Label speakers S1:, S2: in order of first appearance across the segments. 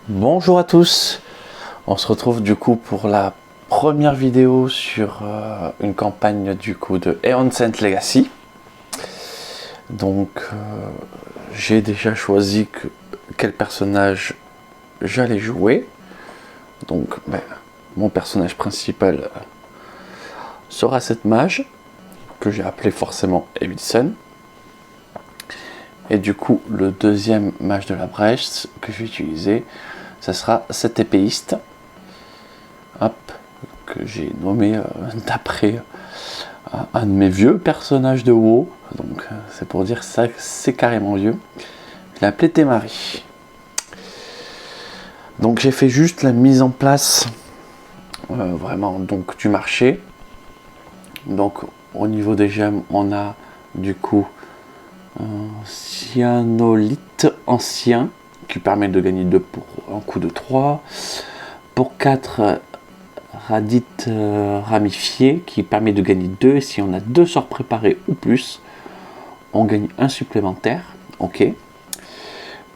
S1: Bonjour à tous, on se retrouve du coup pour la première vidéo sur une campagne du coup de Aeon Saint Legacy. Donc j'ai déjà choisi quel personnage j'allais jouer. Donc mon personnage principal sera cette mage que j'ai appelé forcément Evilson. Et du coup le deuxième mage de la brèche que je vais utiliser, ça sera cet épéiste, que j'ai nommé d'après un de mes vieux personnages de WoW. Donc c'est pour dire ça, c'est carrément vieux. Je l'ai appelé Temari. Donc j'ai fait juste la mise en place vraiment donc du marché. Donc au niveau des gemmes, on a du coup un cyanolite ancien qui permet de gagner 2 pour un coup de 3. Pour 4, radite ramifié qui permet de gagner 2. Et si on a 2 sorts préparés ou plus, on gagne 1 supplémentaire. Ok.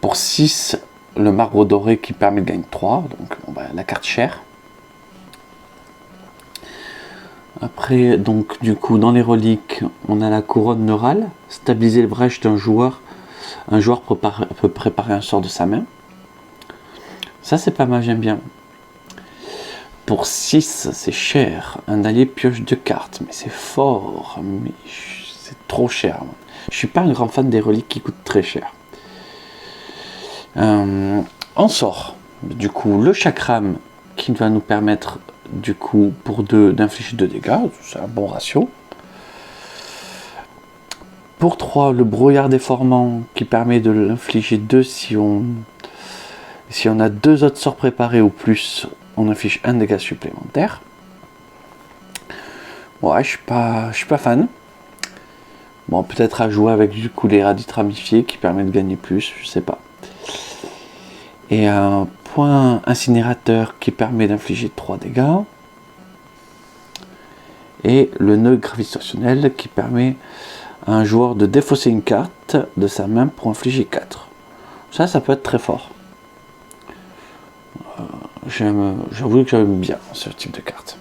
S1: Pour 6, le marbre doré qui permet de gagner 3. Donc la carte chère. Après, donc du coup, dans les reliques, on a la couronne neurale. Stabiliser le brèche d'un joueur. Un joueur peut préparer un sort de sa main. Ça, c'est pas mal, j'aime bien. Pour 6, c'est cher. Un allié pioche 2 cartes. Mais c'est fort. Mais c'est trop cher. Je suis pas un grand fan des reliques qui coûtent très cher. On sort. Du coup, le chakram qui va nous permettre, du coup, pour 2, d'infliger 2 dégâts. C'est un bon ratio. Pour 3, le brouillard déformant qui permet de l'infliger 2 si on a 2 autres sorts préparés ou plus, on inflige 1 dégât supplémentaire. Ouais, je suis pas fan. Bon, peut-être à jouer avec du coup les radites ramifiés qui permet de gagner plus, je sais pas. Et un point incinérateur qui permet d'infliger 3 dégâts. Et le nœud gravitationnel qui permet à un joueur de défausser une carte de sa main pour infliger 4. Ça peut être très fort. J'avoue que j'aime bien ce type de carte.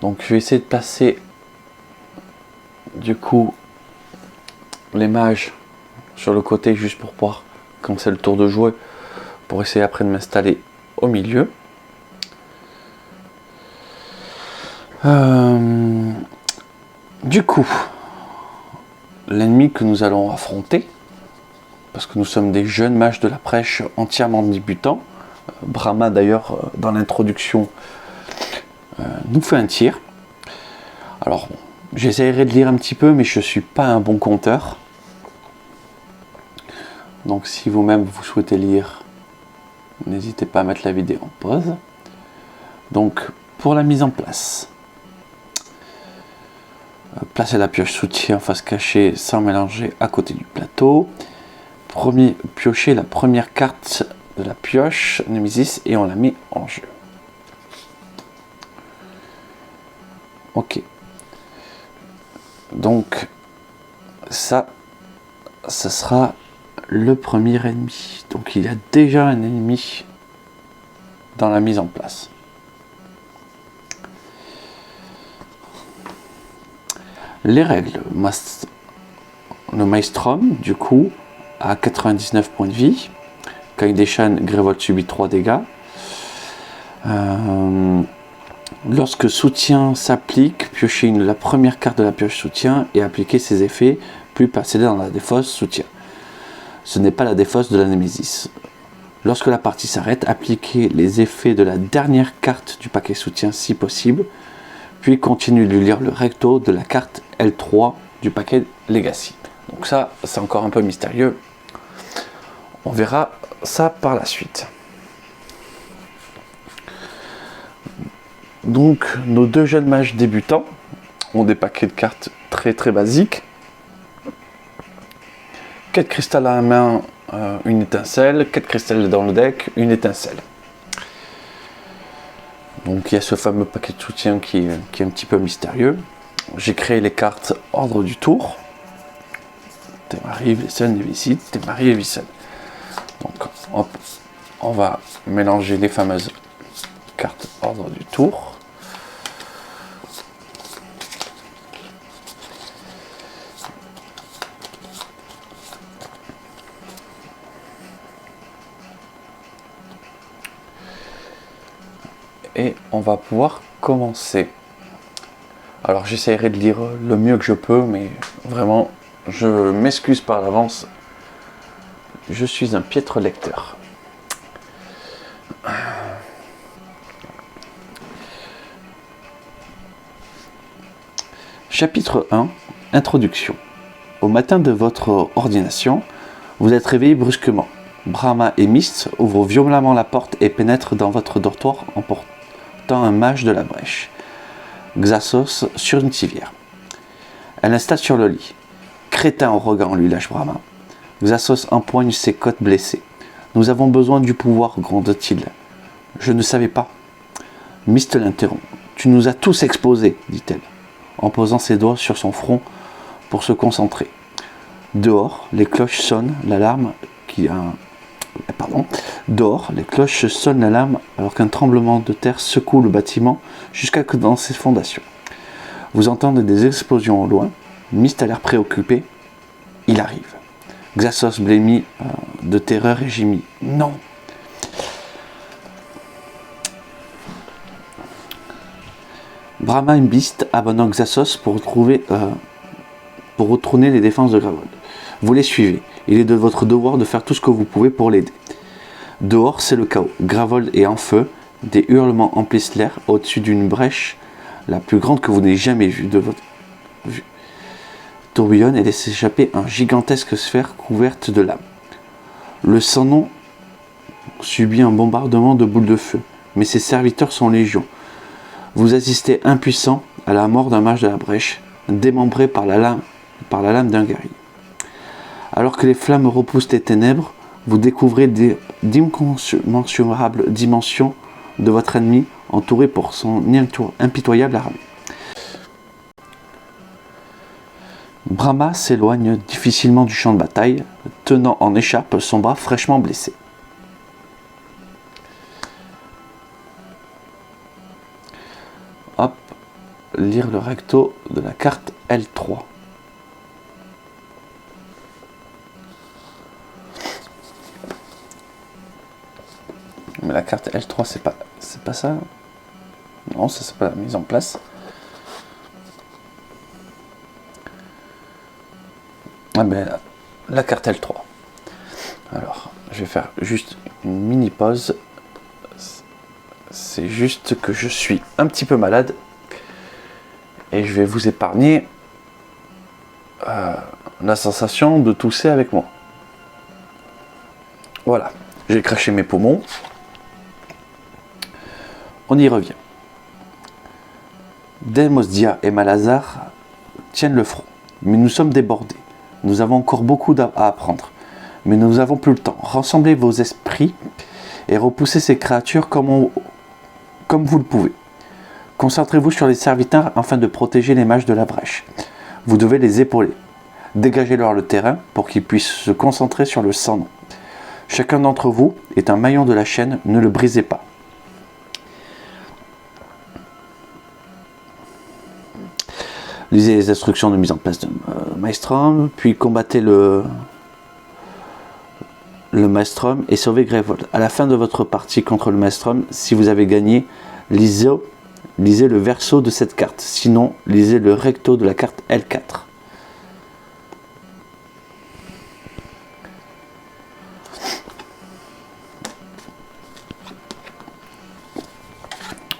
S1: Donc je vais essayer de placer du coup les mages sur le côté juste pour pouvoir, quand c'est le tour de jouer, pour essayer après de m'installer au milieu. Du coup, l'ennemi que nous allons affronter, parce que nous sommes des jeunes mages de la prêche entièrement débutants. Brahma d'ailleurs dans l'introduction nous fait un tir. Alors j'essaierai de lire un petit peu, mais je ne suis pas un bon conteur. Donc si vous-même vous souhaitez lire, n'hésitez pas à mettre la vidéo en pause. Donc pour la mise en place, placez la pioche soutien face cachée sans mélanger à côté du plateau. Piocher la première carte de la pioche Nemesis et on la met en jeu. Ok. Donc ça sera le premier ennemi. Donc il y a déjà un ennemi dans la mise en place. Les règles. Le Maelstrom, du coup, à 99 points de vie. Quand des chaînes, Grévolte subit 3 dégâts. Lorsque soutien s'applique, piochez la première carte de la pioche soutien et appliquez ses effets, puis passez-les dans la défausse soutien. Ce n'est pas la défausse de la Némésis. Lorsque la partie s'arrête, appliquez les effets de la dernière carte du paquet soutien si possible, puis continuez de lire le recto de la carte L3 du paquet Legacy. Donc ça, c'est encore un peu mystérieux. On verra ça par la suite. Donc nos 2 jeunes mages débutants ont des paquets de cartes très très basiques. 4 cristal à la main, une étincelle. 4 cristal dans le deck, une étincelle. Donc il y a ce fameux paquet de soutien qui est un petit peu mystérieux. J'ai créé les cartes ordre du tour. Temari, Evilson, Nemesis, Temari, Evilson. Hop, on va mélanger les fameuses cartes ordre du tour. Et on va pouvoir commencer. Alors j'essaierai de lire le mieux que je peux, mais vraiment, je m'excuse par l'avance. Je suis un piètre lecteur. Chapitre 1. Introduction. Au matin de votre ordination, vous êtes réveillé brusquement. Brahma et Myst ouvrent violemment la porte et pénètrent dans votre dortoir en portant un mage de la brèche. Xasos sur une civière. Elle l'installe sur le lit. Crétin au regard, lui lâche Brahma. Xasos empoigne ses côtes blessées. Nous avons besoin du pouvoir, gronde-t-il. Je ne savais pas. Myst l'interrompt. Tu nous as tous exposés, dit-elle, en posant ses doigts sur son front pour se concentrer. Dehors, les cloches sonnent l'alarme Dehors, les cloches sonnent l'alarme alors qu'un tremblement de terre secoue le bâtiment jusqu'à que dans ses fondations. Vous entendez des explosions au loin. Myst a l'air préoccupé. Il arrive. Xasos blêmit de terreur et gémit. Non. Brahma et Myst abandonnent Xasos pour retourner les défenses de Gravold. Vous les suivez. Il est de votre devoir de faire tout ce que vous pouvez pour l'aider. Dehors, c'est le chaos. Gravold est en feu. Des hurlements emplissent l'air au-dessus d'une brèche la plus grande que vous n'ayez jamais vue de votre vue. Tourbillonne et laisse échapper une gigantesque sphère couverte de lames. Le sans-nom subit un bombardement de boules de feu, mais ses serviteurs sont légion. Vous assistez impuissant à la mort d'un mage de la brèche, démembré par la lame d'un guerrier. Alors que les flammes repoussent les ténèbres, vous découvrez d'incommensurables dimensions de votre ennemi, entouré pour son impitoyable armée. Brahma s'éloigne difficilement du champ de bataille, tenant en écharpe son bras fraîchement blessé. Hop, lire le recto de la carte L3. Mais la carte L3, c'est pas ça. Non, ça c'est pas la mise en place. Ah ben, la carte L3. Alors, je vais faire juste une mini pause. C'est juste que je suis un petit peu malade. Et je vais vous épargner la sensation de tousser avec moi. Voilà, j'ai craché mes poumons. On y revient. Delmosdia et Malazar tiennent le front, mais nous sommes débordés. Nous avons encore beaucoup à apprendre, mais nous n'avons plus le temps. Rassemblez vos esprits et repoussez ces créatures comme vous le pouvez. Concentrez-vous sur les serviteurs afin de protéger les mages de la brèche. Vous devez les épauler. Dégagez-leur le terrain pour qu'ils puissent se concentrer sur le sans-nom. Chacun d'entre vous est un maillon de la chaîne, ne le brisez pas. Lisez les instructions de mise en place de Maelstrom, puis combattez le Maelstrom et sauvez Gravold. À la fin de votre partie contre le Maelstrom, si vous avez gagné, lisez le verso de cette carte. Sinon, lisez le recto de la carte L4.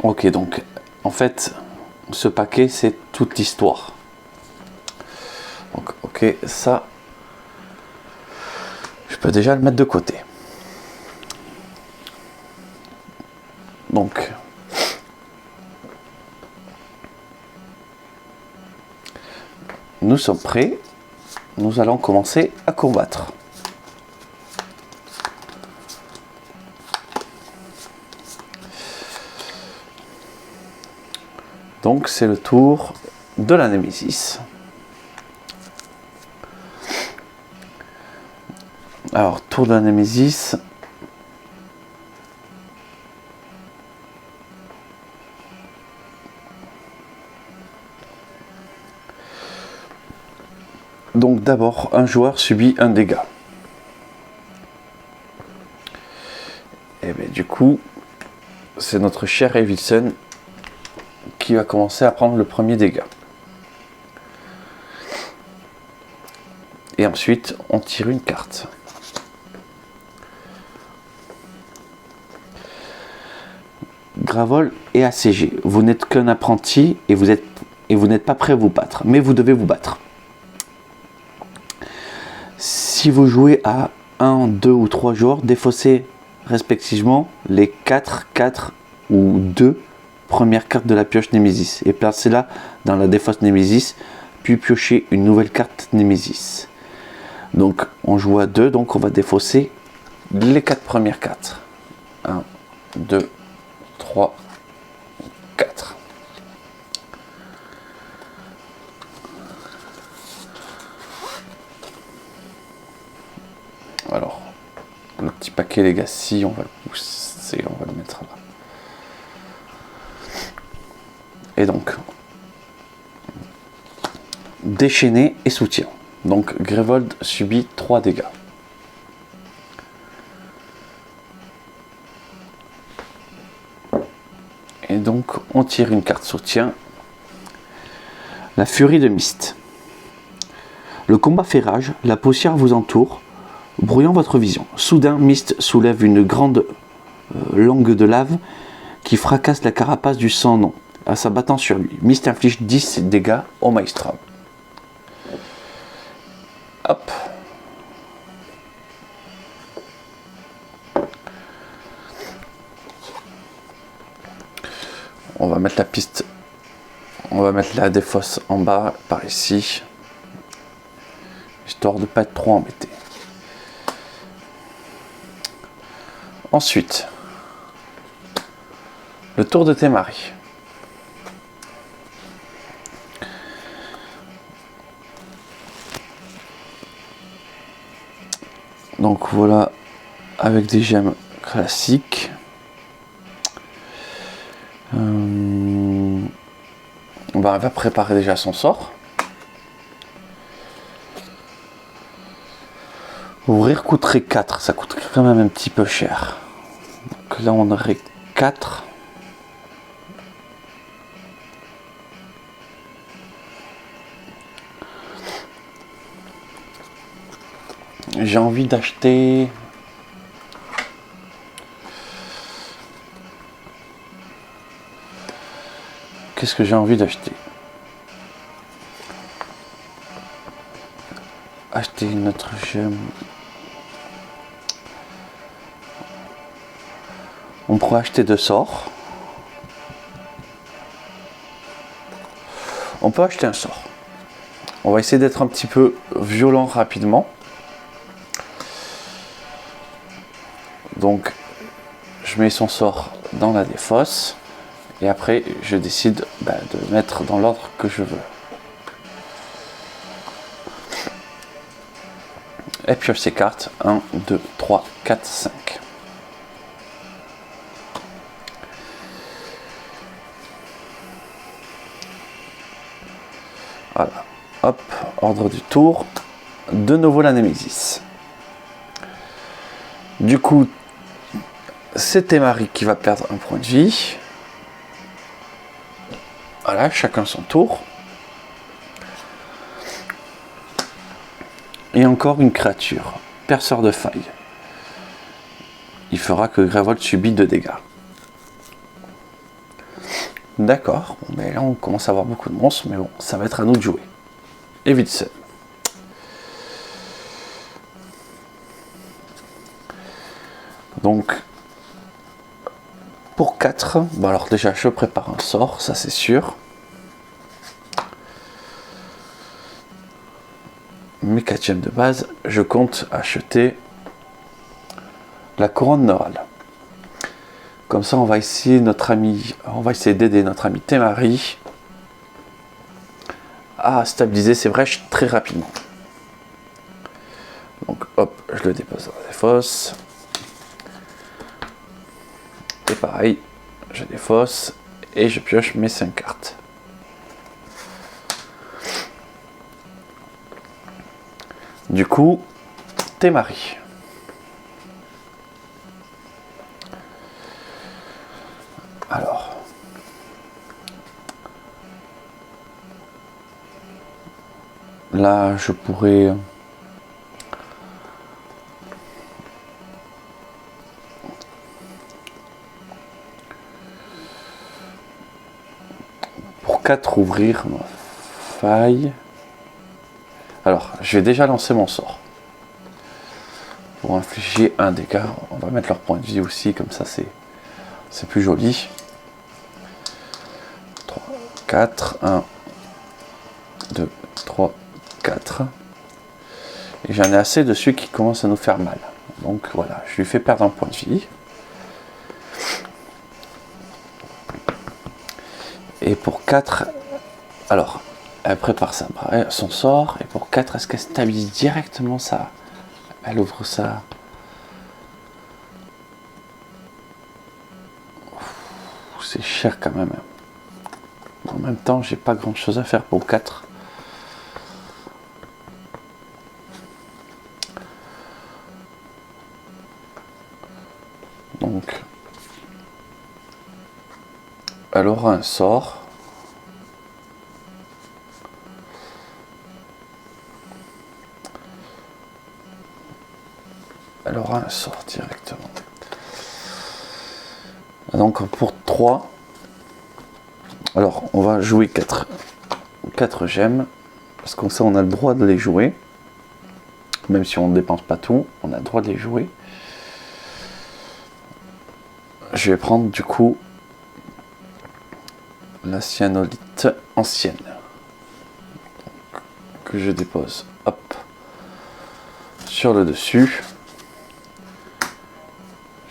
S1: Ok, donc, en fait, ce paquet, c'est toute l'histoire. Donc, ok, ça, je peux déjà le mettre de côté. Donc, nous sommes prêts. Nous allons commencer à combattre. Donc c'est le tour de la Némésis. Alors, tour de la Némésis, Donc d'abord, un joueur subit un dégât. Et bien du coup, c'est notre cher Evilson qui va commencer à prendre le premier dégât. Et ensuite, on tire une carte. Gravol est assiégé. Vous n'êtes qu'un apprenti et vous n'êtes pas prêt à vous battre. Mais vous devez vous battre. Si vous jouez à 1, 2 ou 3 joueurs, défaussez respectivement les 4, 4 ou 2 premières cartes de la pioche Némésis et placez-la dans la défausse Némésis, puis piochez une nouvelle carte Némésis. Donc on joue à 2, donc on va défausser les 4 premières cartes. 1, 2, 3, 4. Alors, le petit paquet Legacy, on va le pousser, on va le mettre là. Et donc, déchaîné et soutien. Donc, Grévold subit 3 dégâts. Et donc, on tire une carte soutien. La furie de Myst. Le combat fait rage, la poussière vous entoure, brouillant votre vision. Soudain, Myst soulève une grande langue de lave qui fracasse la carapace du sans-nom en s'abattant sur lui. Myst inflige 10 dégâts au Maelstrom. Hop. On va mettre la piste, on va mettre la défausse en bas, par ici, histoire de ne pas être trop embêté. Ensuite, le tour de Témari. Donc voilà, avec des gemmes classiques. On va préparer déjà son sort. Ouvrir coûterait 4, ça coûterait quand même un petit peu cher. Donc là on aurait 4. J'ai envie d'acheter... Qu'est-ce que j'ai envie d'acheter? Acheter une autre gemme. On pourrait acheter 2 sorts. On peut acheter un sort. On va essayer d'être un petit peu violent rapidement. Donc, je mets son sort dans la défausse. Et après, je décide de mettre dans l'ordre que je veux. Et pioche ces cartes. 1, 2, 3, 4, 5. Voilà. Hop, ordre du tour. De nouveau la Némésis. Du coup, c'est Témari qui va perdre un point de vie. Voilà, chacun son tour. Et encore une créature, perceur de failles. Il fera que Grévold subit 2 dégâts. D'accord, mais là on commence à avoir beaucoup de monstres, mais bon, ça va être à nous de jouer. Évite ça. Donc, pour 4, bon alors déjà je prépare un sort, ça c'est sûr. Mes 4 gemmes de base, je compte acheter la couronne neurale. Comme ça on va essayer d'aider notre ami Témari à stabiliser ses brèches très rapidement. Donc hop, je le dépose dans la défausse. Et pareil, je défausse et je pioche mes 5 cartes. Du coup, t'es mari. Alors. Là, je pourrais... Pour 4, ouvrir ma faille. Alors, je vais déjà lancer mon sort. Pour infliger un dégât, on va mettre leur point de vie aussi, comme ça c'est plus joli. 3, 4, 1, 2, 3, 4. Et j'en ai assez de ceux qui commencent à nous faire mal. Donc voilà, je lui fais perdre un point de vie. Et pour 4, alors, elle prépare son sort. Et pour 4, est-ce qu'elle stabilise directement ça? Elle ouvre ça. C'est cher quand même. En même temps, j'ai pas grand chose à faire pour 4. Donc, elle aura un sort. Elle aura un sort directement. Donc pour 3, alors on va jouer 4 gemmes, parce qu'on sait on a le droit de les jouer, même si on ne dépense pas tout, on a le droit de les jouer. Je vais prendre du coup la cyanolite ancienne, que je dépose, hop, sur le dessus.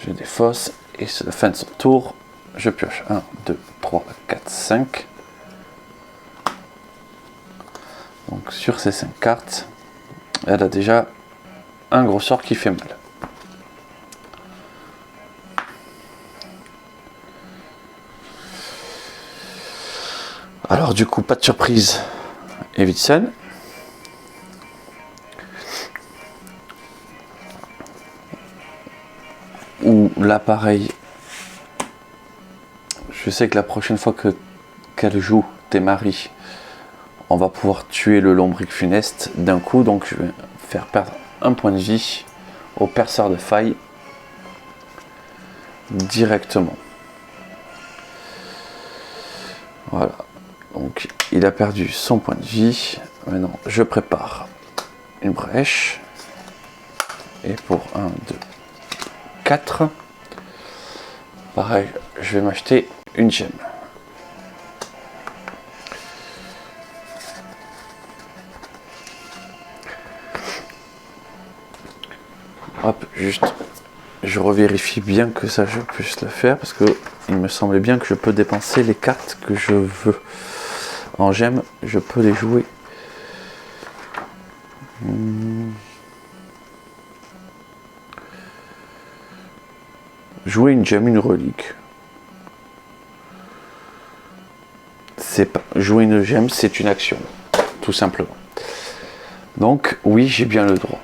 S1: J'ai des fosses. Et c'est la fin de son tour. Je pioche 1, 2, 3, 4, 5. Donc sur ces 5 cartes, elle a déjà un gros sort qui fait mal. Alors du coup, pas de surprise, Evilson. Ou là pareil, je sais que la prochaine fois qu'elle joue tes maris, on va pouvoir tuer le lombric funeste d'un coup, donc je vais faire perdre un point de vie au perceur de faille directement. Voilà, donc il a perdu son point de vie. Maintenant je prépare une brèche, et pour 1, 2, 4, pareil, je vais m'acheter une gemme. Hop, juste, je revérifie bien que ça je puisse le faire, parce que il me semblait bien que je peux dépenser les cartes que je veux. En gemmes, je peux les jouer. Jouer une gemme, une relique. C'est pas jouer une gemme, c'est une action, tout simplement. Donc oui, j'ai bien le droit.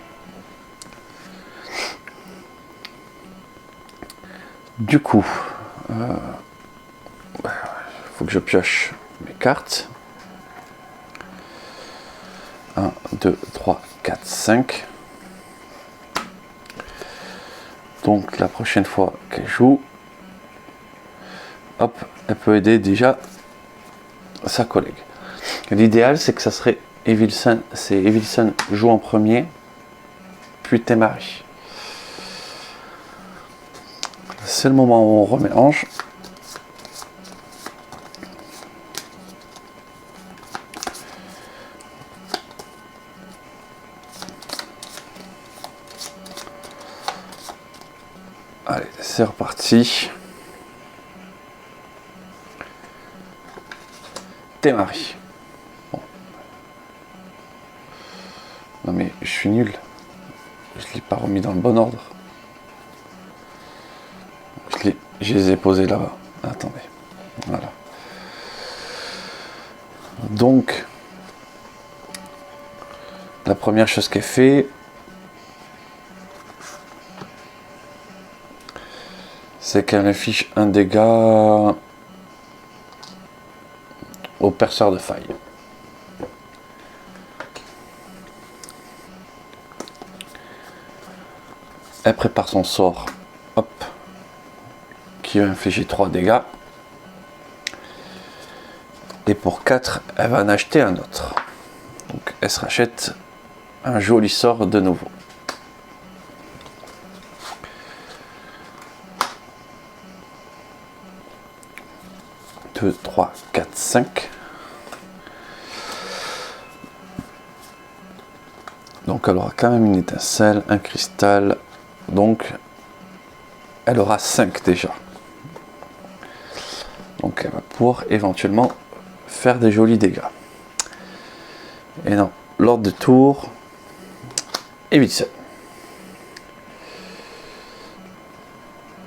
S1: Du coup, faut que je pioche mes cartes. 1, 2, 3, 4, 5. Donc la prochaine fois qu'elle joue, hop, elle peut aider déjà sa collègue. L'idéal, c'est que ça serait Evilson, c'est Evilson joue en premier, puis tes maris. C'est le moment où on remélange. Allez, c'est reparti. Tes maris. Bon. Non mais je suis nul. Je ne l'ai pas remis dans le bon ordre. Je les ai posés là-bas. Attendez. Voilà. Donc, la première chose qu'elle fait, c'est qu'elle affiche un dégât au perceur de faille. Elle prépare son sort, hop, qui va infliger 3 dégâts. Et pour 4, elle va en acheter un autre. Donc elle se rachète un joli sort de nouveau. 2, 3, 4, 5. Donc elle aura quand même une étincelle, un cristal. Donc elle aura 5 déjà. Donc elle va pouvoir éventuellement faire des jolis dégâts. Et non, l'ordre de tour évite ça.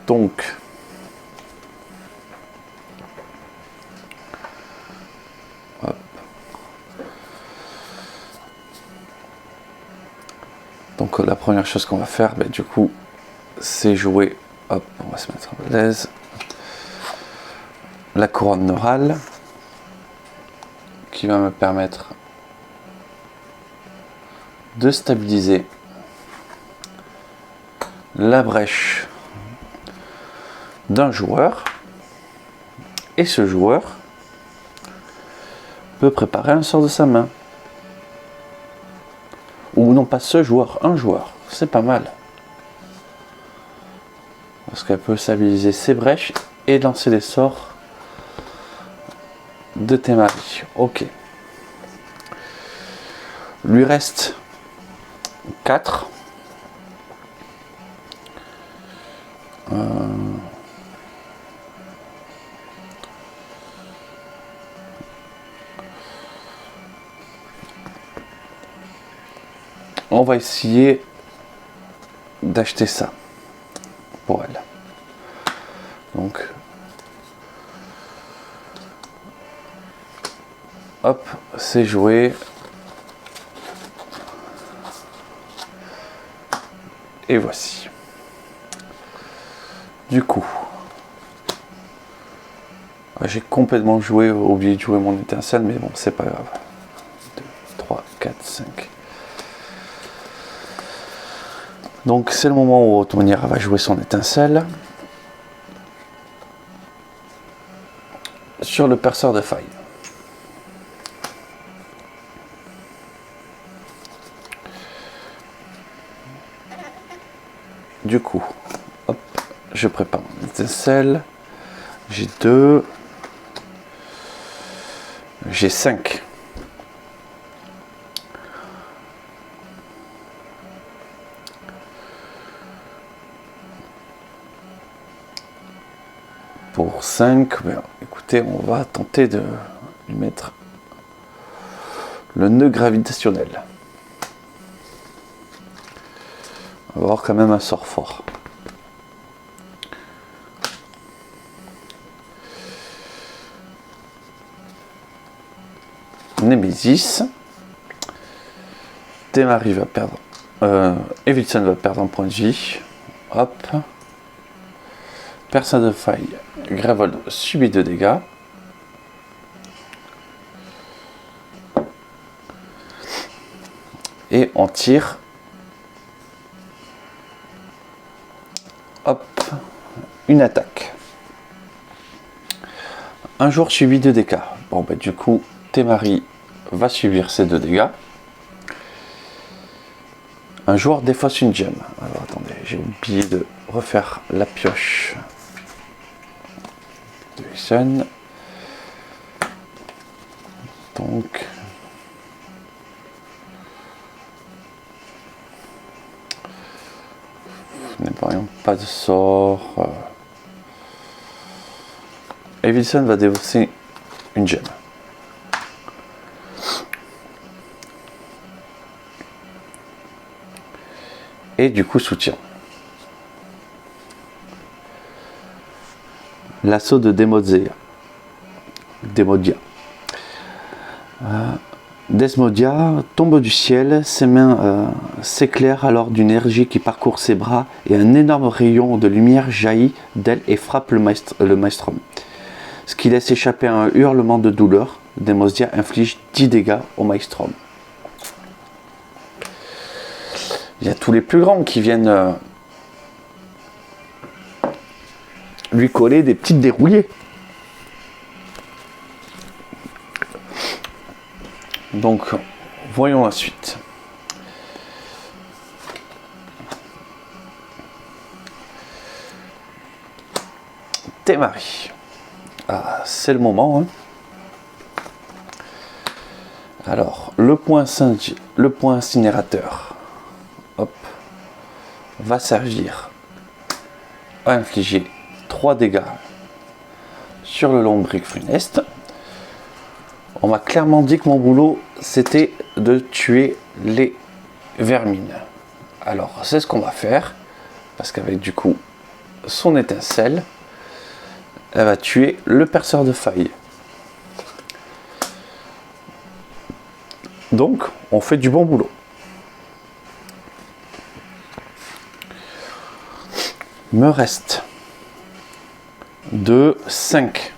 S1: Donc hop. Donc la première chose qu'on va faire, ben, du coup, c'est jouer. Hop, on va se mettre à l'aise. La couronne neurale qui va me permettre de stabiliser la brèche d'un joueur, et ce joueur peut préparer un sort de sa main, ou non pas ce joueur, un joueur, c'est pas mal parce qu'elle peut stabiliser ses brèches et lancer des sorts de Temari. Ok, lui reste 4. On va essayer d'acheter ça pour elle. Donc hop, c'est joué. Et voici. Du coup, j'ai complètement oublié de jouer mon étincelle, mais bon, c'est pas grave. 2, 3, 4, 5. Donc c'est le moment où Automnière va jouer son étincelle sur le perceur de faille. Du coup, hop, je prépare mon étincelle. J'ai 2. J'ai 5. Pour 5, ben, écoutez, on va tenter de lui mettre le nœud gravitationnel. On va avoir quand même un sort fort. Nemesis. Temari va perdre. Evilson va perdre un point de vie. Hop. Perceur de faille. Gravold subit 2 dégâts. Et on tire. Hop. Une attaque. Un joueur subit 2 dégâts. Bon, bah, du coup, Temari va subir ces 2 dégâts. Un joueur défausse une gemme. Alors attendez, j'ai oublié de refaire la pioche de Wilson. Donc, n'épargnons pas de sort. Et Wilson va défausser une gemme. Et du coup soutien. L'assaut de Demodia. Desmodia tombe du ciel, ses mains s'éclairent alors d'une énergie qui parcourt ses bras et un énorme rayon de lumière jaillit d'elle et frappe le maelstrom. Ce qui laisse échapper un hurlement de douleur. Desmodia inflige 10 dégâts au maelstrom. Il y a tous les plus grands qui viennent lui coller des petites dérouillées. Donc, voyons la suite. Temari. Ah, c'est le moment. Hein. Alors, le point incinérateur, hop, va servir à infliger 3 dégâts sur le lombric funeste. On m'a clairement dit que mon boulot, c'était de tuer les vermines. Alors, c'est ce qu'on va faire, parce qu'avec du coup, son étincelle, elle va tuer le perceur de failles. Donc, on fait du bon boulot. Il me reste 2, 5.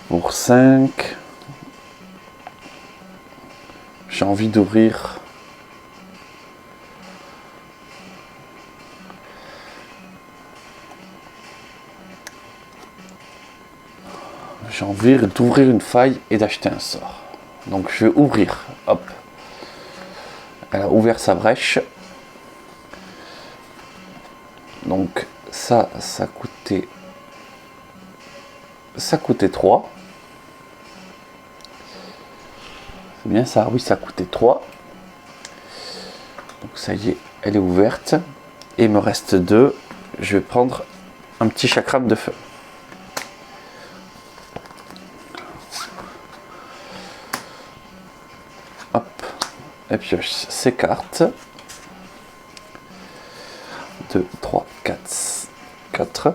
S1: Pour 5, j'ai envie d'ouvrir une faille et d'acheter un sort. Donc je vais ouvrir, hop. Elle a ouvert sa brèche. Donc ça coûtait 3. C'est bien ça, oui, ça coûtait 3. Donc ça y est, elle est ouverte. Et il me reste 2. Je vais prendre un petit chakram de feu. Hop. Et pioche ces cartes. 2, 3, 4, 4.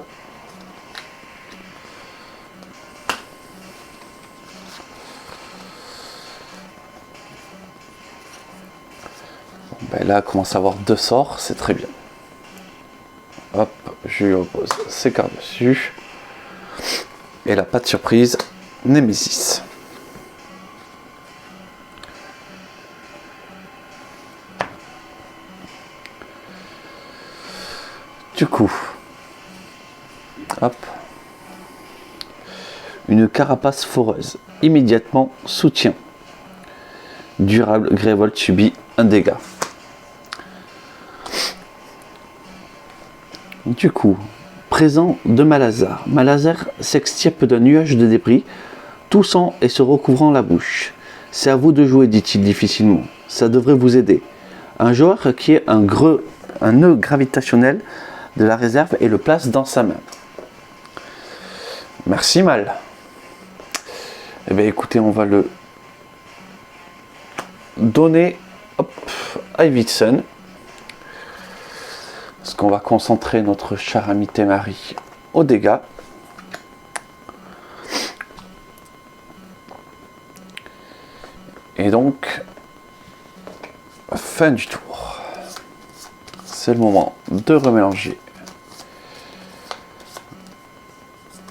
S1: Ben là, elle commence à avoir 2 sorts, c'est très bien. Hop, je lui oppose ces cartes dessus. Et là, pas de surprise, Némésis. Du coup, hop, une carapace foreuse. Immédiatement, soutien. Durable, Grévolt subit un dégât. Du coup, présent de Malazar. Malazar s'extirpe d'un nuage de débris, toussant et se recouvrant la bouche. C'est à vous de jouer, dit-il difficilement. Ça devrait vous aider. Un joueur qui est un nœud gravitationnel de la réserve et le place dans sa main. Merci Mal. Eh bien écoutez, on va le donner à Ividson. Parce qu'on va concentrer notre cher ami Temari aux dégâts. Et donc, fin du tour. C'est le moment de remélanger.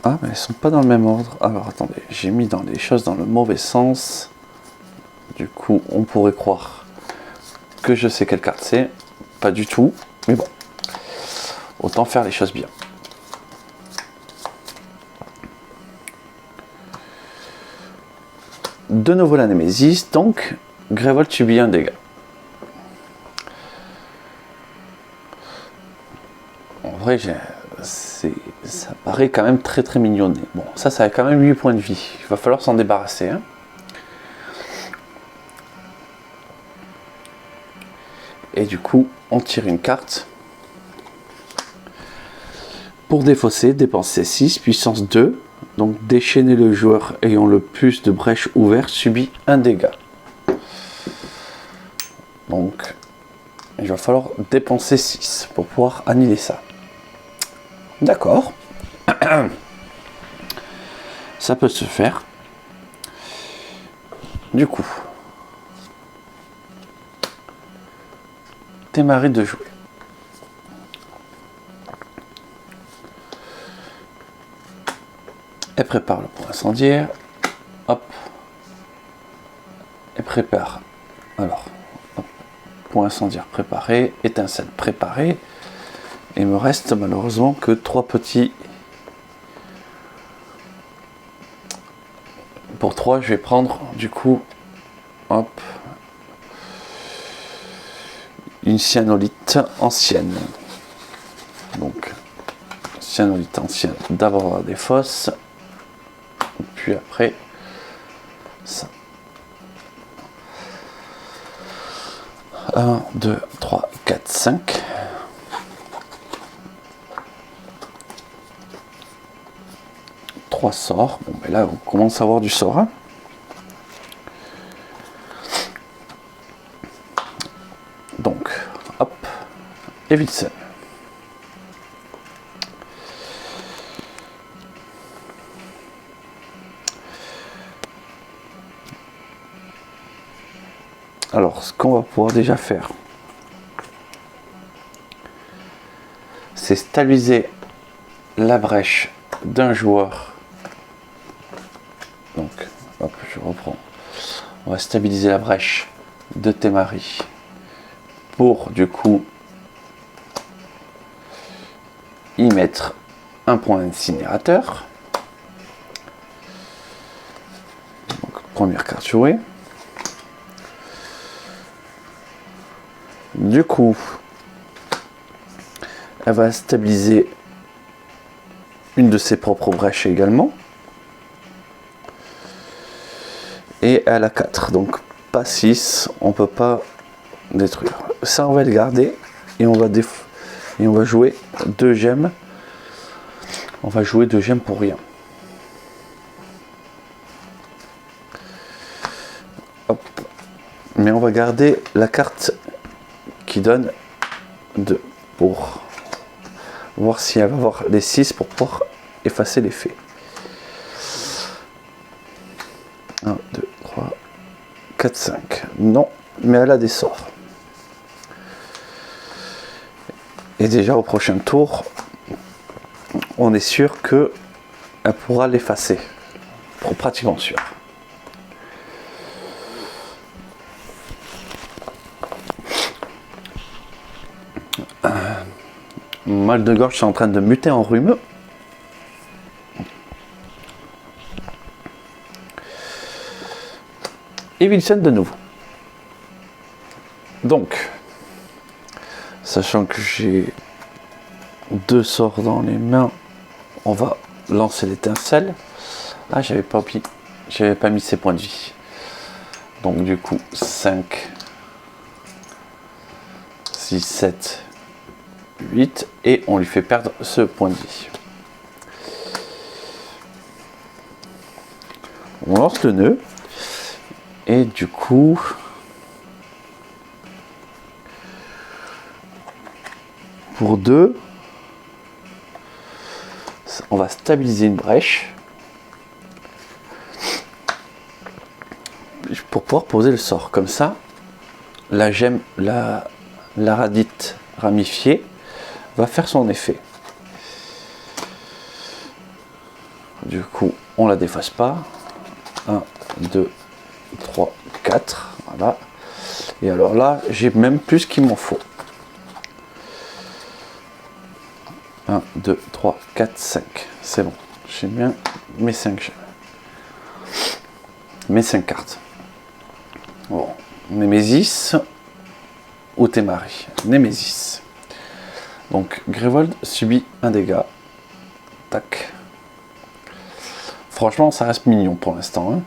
S1: Ah, mais elles sont pas dans le même ordre. Alors attendez, j'ai mis dans les choses dans le mauvais sens. Du coup, on pourrait croire que je sais quelle carte c'est. Pas du tout, mais bon. Autant faire les choses bien. De nouveau la Némésis, donc Grévolt subit un dégât. En vrai, ça paraît quand même très très mignonné. Bon, ça a quand même 8 points de vie. Il va falloir s'en débarrasser. Hein. Et du coup, on tire une carte. Pour défausser, dépensez 6, puissance 2. Donc déchaîner le joueur ayant le plus de brèches ouvertes subit un dégât. Donc il va falloir dépenser 6 pour pouvoir annuler ça. D'accord. ça peut se faire. Du coup, Témari de jouer. Elle prépare le point incendiaire. Hop. Elle prépare. Alors, hop. Point incendiaire préparé. Étincelle préparée. Il me reste malheureusement que 3 petits. Pour 3, je vais prendre du coup, hop, une cyanolite ancienne. Donc, cyanolite ancienne, d'abord des fosses, puis après, ça. 1, 2, 3, 4, 5. Sorts. Bon, ben là, on commence à avoir du sort. Hein. Donc, hop, Evilsen. Alors, ce qu'on va pouvoir déjà faire, c'est stabiliser la brèche d'un joueur. Donc, hop, je reprends. On va stabiliser la brèche de Témari pour, du coup, y mettre un point incinérateur. Donc, première carte jouée. Du coup, elle va stabiliser une de ses propres brèches également. Et elle a 4, donc pas 6, on peut pas détruire. Ça, on va le garder et on va jouer 2 gemmes. On va jouer 2 gemmes pour rien. Hop. Mais on va garder la carte qui donne 2 pour voir si elle va avoir les 6 pour pouvoir effacer l'effet. 1, 2, 3, 4, 5. Non, mais elle a des sorts. Et déjà au prochain tour, on est sûr que elle pourra l'effacer. Pratiquement sûr. Mal de gorge, c'est en train de muter en rhume. Evilsen de nouveau. Donc, sachant que j'ai 2 sorts dans les mains, on va lancer l'étincelle. Ah, j'avais pas mis ses points de vie. Donc du coup, 5, 6, 7, 8, et on lui fait perdre ce point de vie. On lance le nœud. Et du coup, pour 2, on va stabiliser une brèche pour pouvoir poser le sort. Comme ça, la gemme, la radite ramifiée va faire son effet. Du coup, on la déface pas. 1, 2, 3, 4, voilà. Et alors là, j'ai même plus ce qu'il m'en faut. 1, 2, 3, 4, 5. C'est bon. J'ai bien mes 5 gemmes. Mes 5 cartes. Bon. Némésis ou Témari. Némésis. Donc, Grévold subit un dégât. Tac. Franchement, ça reste mignon pour l'instant. Hein.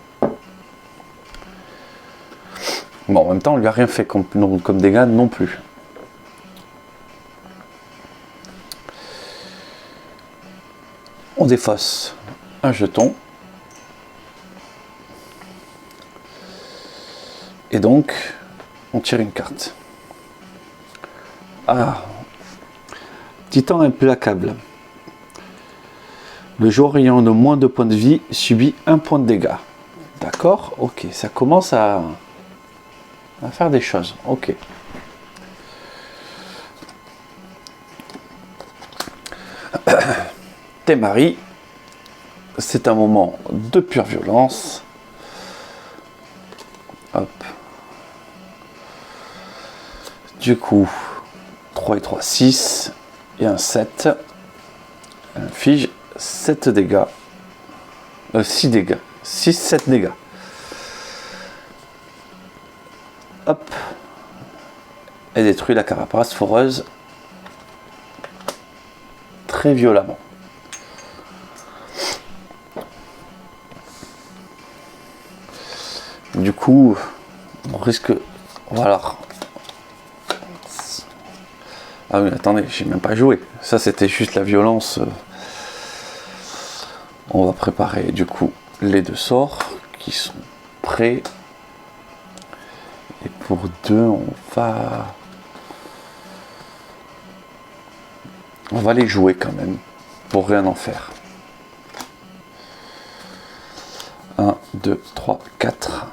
S1: Bon, en même temps, on lui a rien fait comme dégâts non plus. On défausse un jeton. Et donc, on tire une carte. Ah, Titan implacable. Le joueur ayant le moins de points de vie subit 1 point de dégâts. D'accord, ok, ça commence à faire des choses. Ok. Temari, c'est un moment de pure violence. Hop. Du coup, 3 et 3, 6 et un 7. Inflige 7 dégâts. 6 dégâts. 6, 7 dégâts. Hop. Et détruit la carapace foreuse très violemment. Du coup, on risque... Voilà. Ah oui, attendez, j'ai même pas joué. Ça, c'était juste la violence. On va préparer du coup les 2 sorts qui sont prêts. Et pour 2, on va les jouer quand même pour rien en faire. 1, 2, 3, 4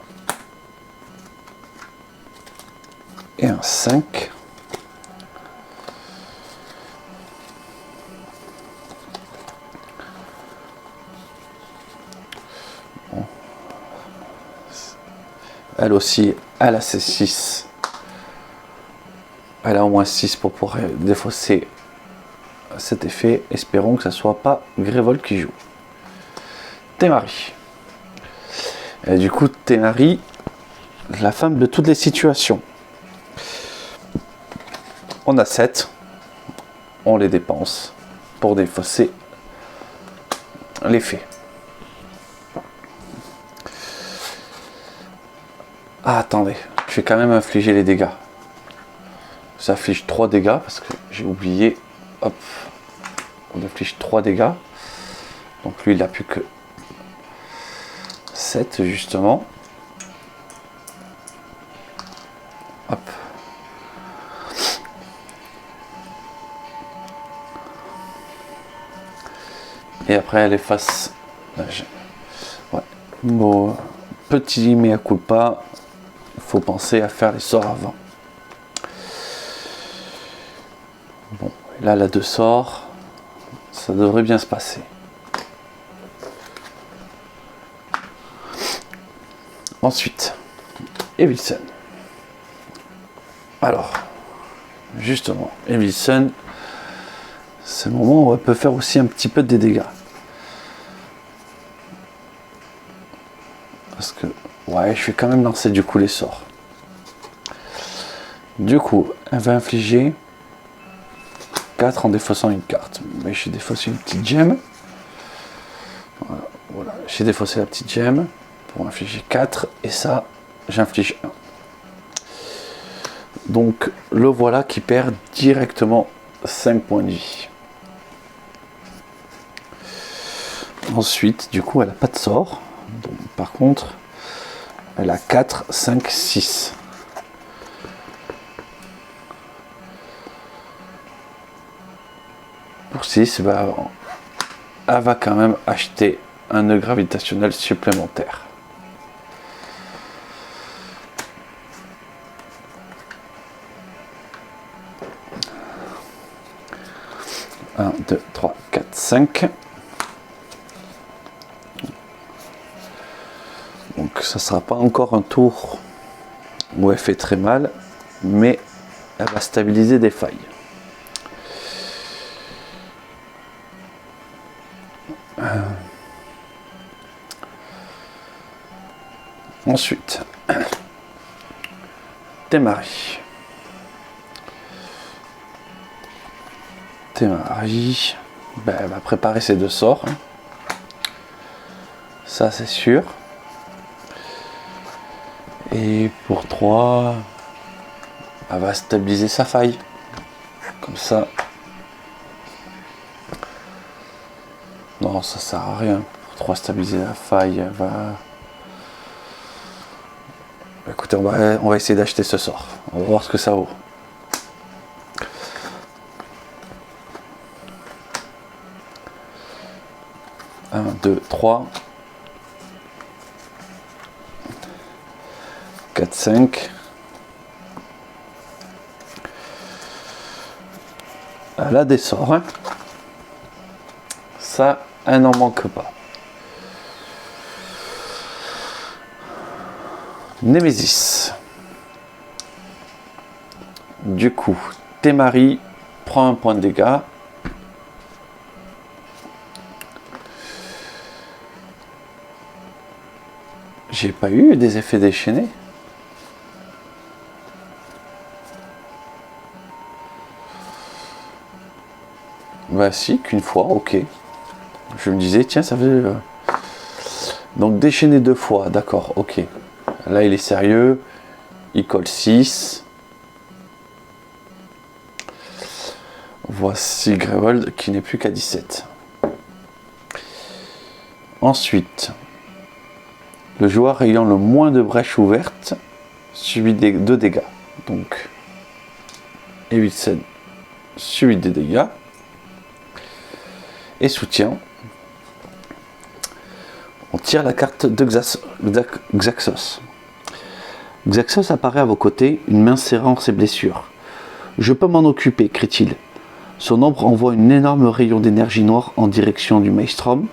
S1: et un 5. Bon. Elle aussi, elle a ses 6. Elle a au moins 6 pour pouvoir défausser cet effet. Espérons que ce ne soit pas Grévol qui joue. Temari. Et du coup, Temari, la femme de toutes les situations. On a 7. On les dépense pour défausser l'effet. Ah, attendez, je vais quand même infliger les dégâts. Ça inflige 3 dégâts parce que j'ai oublié. Hop, on inflige 3 dégâts. Donc lui, il n'a plus que 7 justement. Hop. Et après, elle efface. Ouais. Bon, petit mea culpa. Il faut penser à faire les sorts avant. Bon, là, elle a 2 sorts. Ça devrait bien se passer. Ensuite, Evilson. Alors, justement, Evilson, c'est le moment où elle peut faire aussi un petit peu des dégâts. Parce que, ouais, je vais quand même lancer du coup les sorts. Du coup, elle va infliger 4 en défaussant une carte. Mais j'ai défaussé une petite gemme. Voilà, j'ai défaussé la petite gemme pour infliger 4. Et ça, j'inflige 1. Donc, le voilà qui perd directement 5 points de vie. Ensuite, du coup, elle n'a pas de sort. Donc, par contre, elle a 4, 5, 6. Pour 6, elle va quand même acheter un nœud gravitationnel supplémentaire. Un, 2, 3, 4, 5. Donc ça ne sera pas encore un tour où elle fait très mal, mais elle va stabiliser des failles. Ensuite, Temari. Temari, ben, elle va préparer ses 2 sorts. Ça c'est sûr. Et pour 3, elle va stabiliser sa faille. Comme ça. Non, ça sert à rien. Pour 3 stabiliser la faille, elle va... Écoutez, on va essayer d'acheter ce sort. On va voir ce que ça vaut. 1, 2, 3, 4, 5. Elle a des sorts. Hein. Ça, elle n'en manque pas. Némésis. Du coup, Temari prend un point de dégâts. J'ai pas eu des effets déchaînés. Bah si, qu'une fois, ok. Je me disais, tiens, ça fait... Donc déchaîné 2 fois, d'accord, ok. Là, il est sérieux. Il colle 6. Voici Grevold qui n'est plus qu'à 17. Ensuite, le joueur ayant le moins de brèches ouvertes subit 2 dégâts. Donc, Evilsen subit des dégâts. Et soutien. On tire la carte de Xaxos. Xaxos apparaît à vos côtés, une main serrant ses blessures. Je peux m'en occuper, crie-t-il. Son ombre envoie un énorme rayon d'énergie noire en direction du Maelstrom.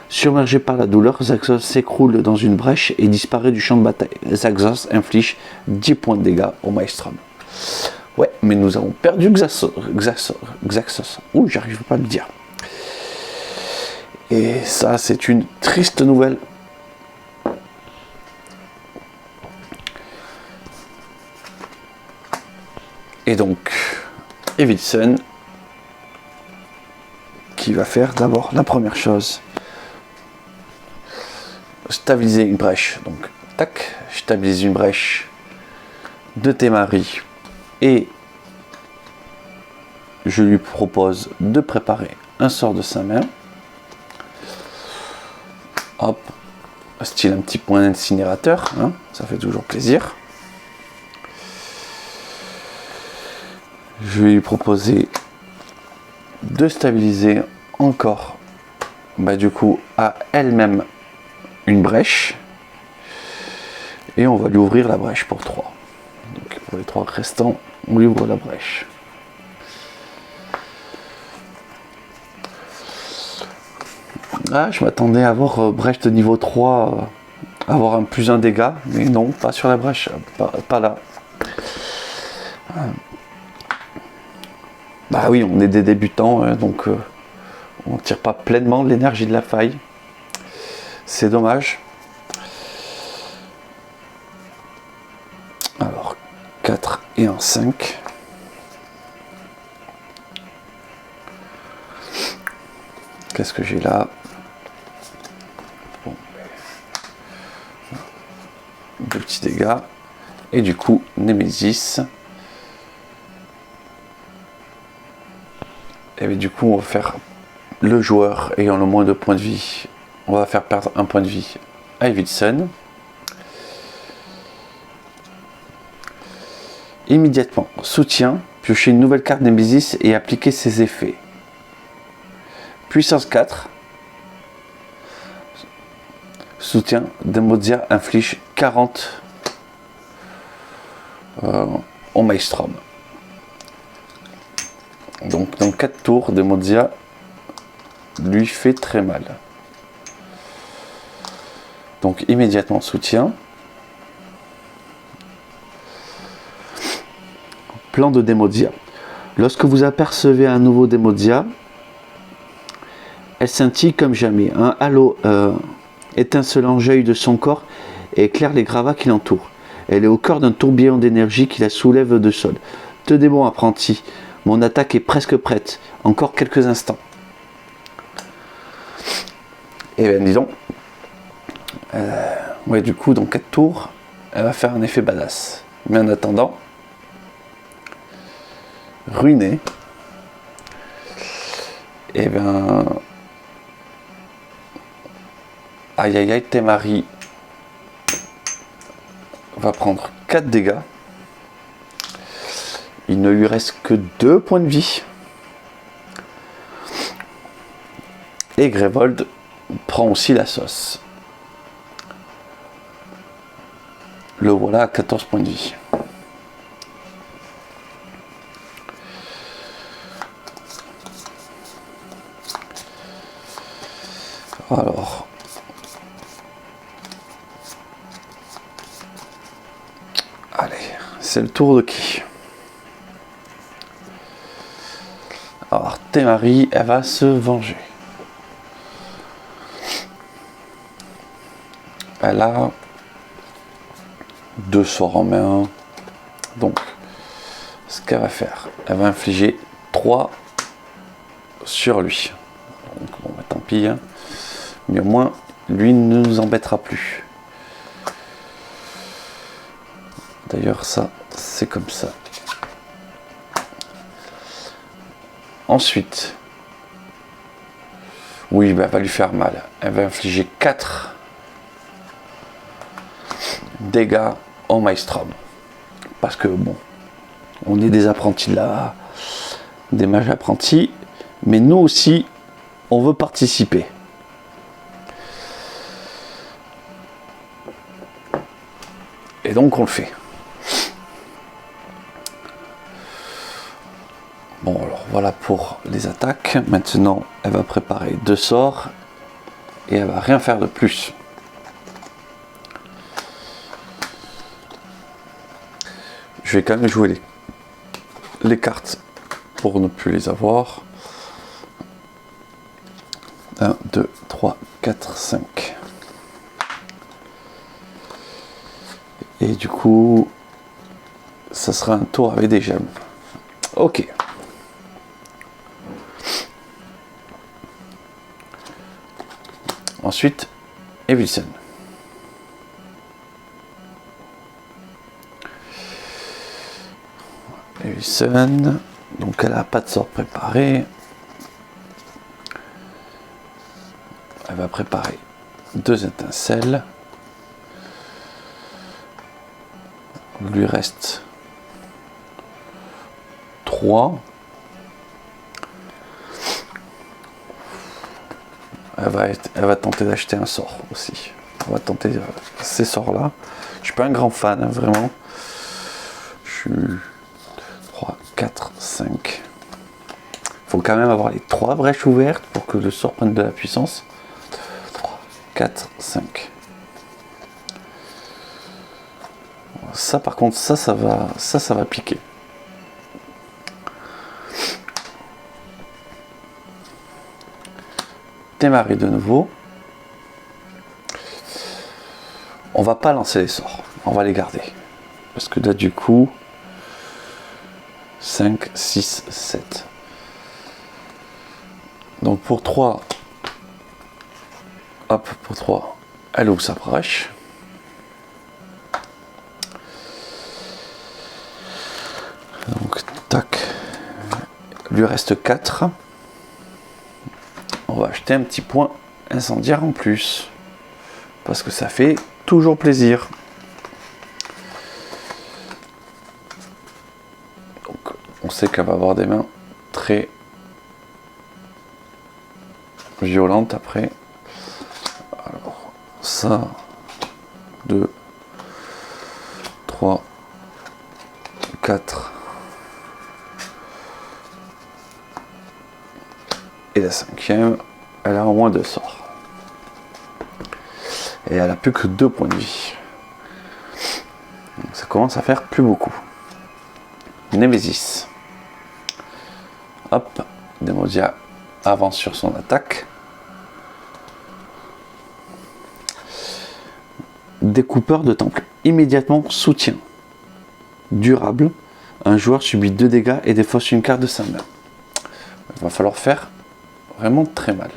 S1: Submergé par la douleur, Xaxos s'écroule dans une brèche et disparaît du champ de bataille. Xaxos inflige 10 points de dégâts au Maelstrom. Ouais, mais nous avons perdu Xaxos. Ouh, j'arrive pas à le dire. Et ça, c'est une triste nouvelle. Et donc, Evilsen, qui va faire d'abord la première chose, stabiliser une brèche. Donc, tac, stabilise une brèche de Temari. Et je lui propose de préparer un sort de sa main. Hop, style un petit point d'incinérateur, hein, ça fait toujours plaisir. Je vais lui proposer de stabiliser encore, du coup, à elle-même une brèche. Et on va lui ouvrir la brèche pour 3. Donc pour les 3 restants, on lui ouvre la brèche. Ah, je m'attendais à avoir brèche de niveau 3, avoir un plus 1 dégât, mais non, pas sur la brèche, pas là. Bah oui, on est des débutants, hein, donc on ne tire pas pleinement de l'énergie de la faille. C'est dommage. Alors, 4 et un 5. Qu'est-ce que j'ai là? Bon. 2 petits dégâts. Et du coup, Némésis. Et bien, du coup, on va faire le joueur ayant le moins de points de vie. On va faire perdre un point de vie à Evilsen. Immédiatement, soutien, piocher une nouvelle carte Némésis et appliquer ses effets. Puissance 4. Soutien, Demodia inflige 40 au Maelstrom. Donc dans 4 tours, Demodia lui fait très mal. Donc immédiatement soutien. Plan de Demodia. Lorsque vous apercevez un nouveau Demodia, elle scintille comme jamais. Un halo étincelant jaillit de son corps et éclaire les gravats qui l'entourent. Elle est au cœur d'un tourbillon d'énergie qui la soulève de sol. Tenez bon, apprenti. Mon attaque est presque prête. Encore quelques instants. Et bien, dis donc. Ouais, du coup, dans 4 tours, elle va faire un effet badass. Mais en attendant, ruiné. Et bien... Aïe aïe aïe, Temari va prendre 4 dégâts. Il ne lui reste que 2 points de vie. Et Grevold prend aussi la sauce. Le voilà à 14 points de vie. Alors, allez, c'est le tour de qui? Alors, Temari, elle va se venger. Elle a 2 sorts en main. Donc, ce qu'elle va faire, elle va infliger 3 sur lui. Donc, bon, bah, tant pis. Hein. Mais au moins, lui ne nous embêtera plus. D'ailleurs, ça, c'est comme ça. Ensuite, oui, bah, elle va lui faire mal. Elle va infliger 4 dégâts au Maelstrom. Parce que, bon, on est des apprentis là, des mages apprentis, mais nous aussi, on veut participer. Et donc, on le fait. Bon, alors voilà pour les attaques. Maintenant, elle va préparer 2 sorts et elle va rien faire de plus. Je vais quand même jouer les cartes pour ne plus les avoir. 1, 2, 3, 4, 5. Et du coup, ça sera un tour avec des gemmes. Ok. Ensuite, Evilsen. Evilsen, donc elle n'a pas de sort préparé. Elle va préparer 2 étincelles. Il lui reste 3. Elle va tenter d'acheter un sort aussi. On va tenter ces sorts-là. Je suis pas un grand fan, hein, vraiment. Je suis 3, 4, 5. Il faut quand même avoir les 3 brèches ouvertes pour que le sort prenne de la puissance. 3, 4, 5. Ça par contre, ça va piquer. Démarrer de nouveau. On va pas lancer les sorts, on va les garder. Parce que là du coup, 5, 6, 7. Donc pour 3, hop, pour 3, elle ouvre sa brèche. Donc tac, il lui reste 4. On va acheter un petit point incendiaire en plus. Parce que ça fait toujours plaisir. Donc on sait qu'elle va avoir des mains très violentes après. Alors ça, 2, 3, 4. Et la 5e, elle a au moins 2 sorts. Et elle a plus que 2 points de vie. Donc ça commence à faire plus beaucoup. Némésis. Hop, Demodia avance sur son attaque. Découpeur de temple. Immédiatement soutien. Durable. Un joueur subit 2 dégâts et défausse une carte de sa main. Il va falloir faire vraiment très mal.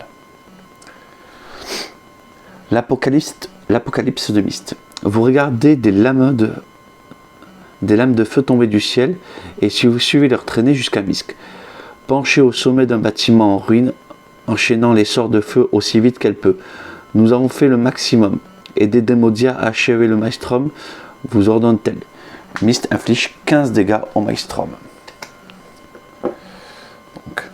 S1: L'apocalypse de Mist. Vous regardez des lames de feu tomber du ciel et si vous suivez leur traînée jusqu'à Misk. Penchez au sommet d'un bâtiment en ruine, enchaînant les sorts de feu aussi vite qu'elle peut. Nous avons fait le maximum. Aidez Demodia à achever le Maelstrom, vous ordonne-t-elle. Mist inflige 15 dégâts au Maelstrom. Donc.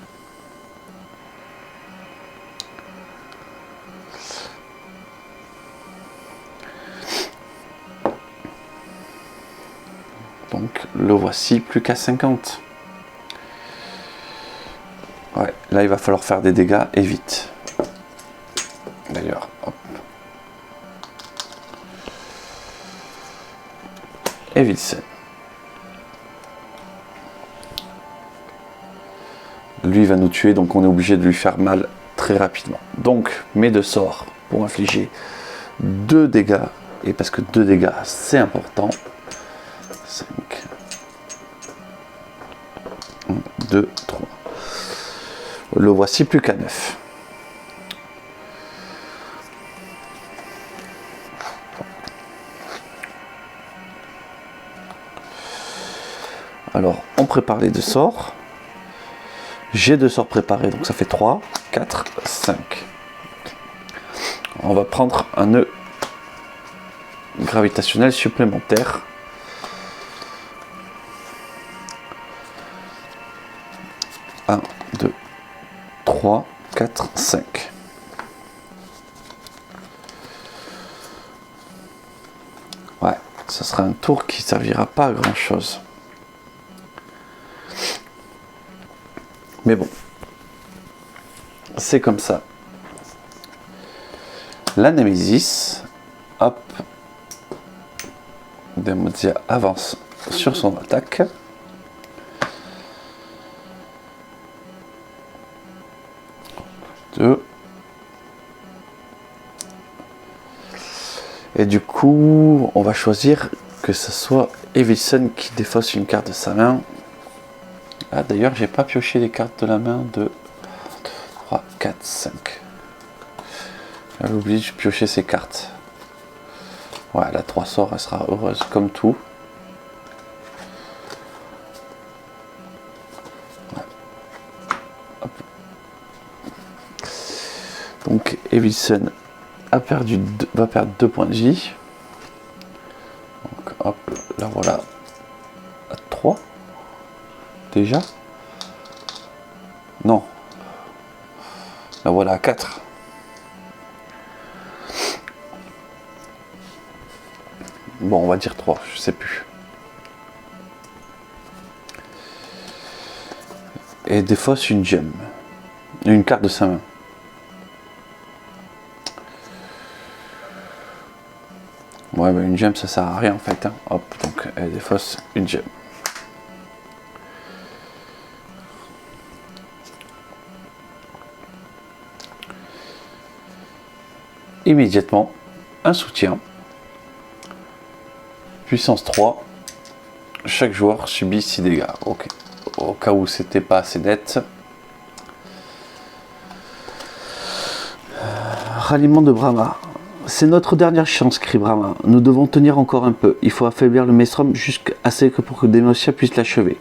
S1: Donc le voici plus qu'à 50. Ouais, là il va falloir faire des dégâts et vite. D'ailleurs, hop. Evilsen. Lui va nous tuer, donc on est obligé de lui faire mal très rapidement. Donc mes 2 sorts pour infliger 2 dégâts, et parce que 2 dégâts c'est important. 5, 1, 2, 3. Le voici plus qu'à 9. Alors, on prépare les 2 sorts. J'ai 2 sorts préparés, donc ça fait 3, 4, 5. On va prendre un nœud gravitationnel supplémentaire. 1, 2, 3, 4, 5. Ouais, ce sera un tour qui servira pas à grand chose. Mais bon, c'est comme ça. La Némésis, hop, Demotia avance sur son attaque. Deux. Et du coup, on va choisir que ce soit Evilsen qui défausse une carte de sa main. Ah, d'ailleurs, j'ai pas pioché les cartes de la main de 3, 4, 5. J'avais oublié de piocher ces cartes. Ouais, la 3 sorts, elle sera heureuse comme tout. Ouais. Hop. Donc, Evilsen va perdre 2 points de vie. Donc, hop, là voilà. À 3. Déjà. Non. Là voilà, à 4. Bon, on va dire 3, je sais plus. Et défausse une gemme. Une carte de sa main. Ouais, mais une gemme ça sert à rien en fait. Hein. Hop, donc elle défausse une gemme. Immédiatement, un soutien. Puissance 3. Chaque joueur subit 6 dégâts. Ok. Au cas où c'était pas assez net. Ralliement de Brahma. C'est notre dernière chance, crie Brahma. Nous devons tenir encore un peu. Il faut affaiblir le Maelstrom jusqu'à assez que pour que Demotia puisse l'achever.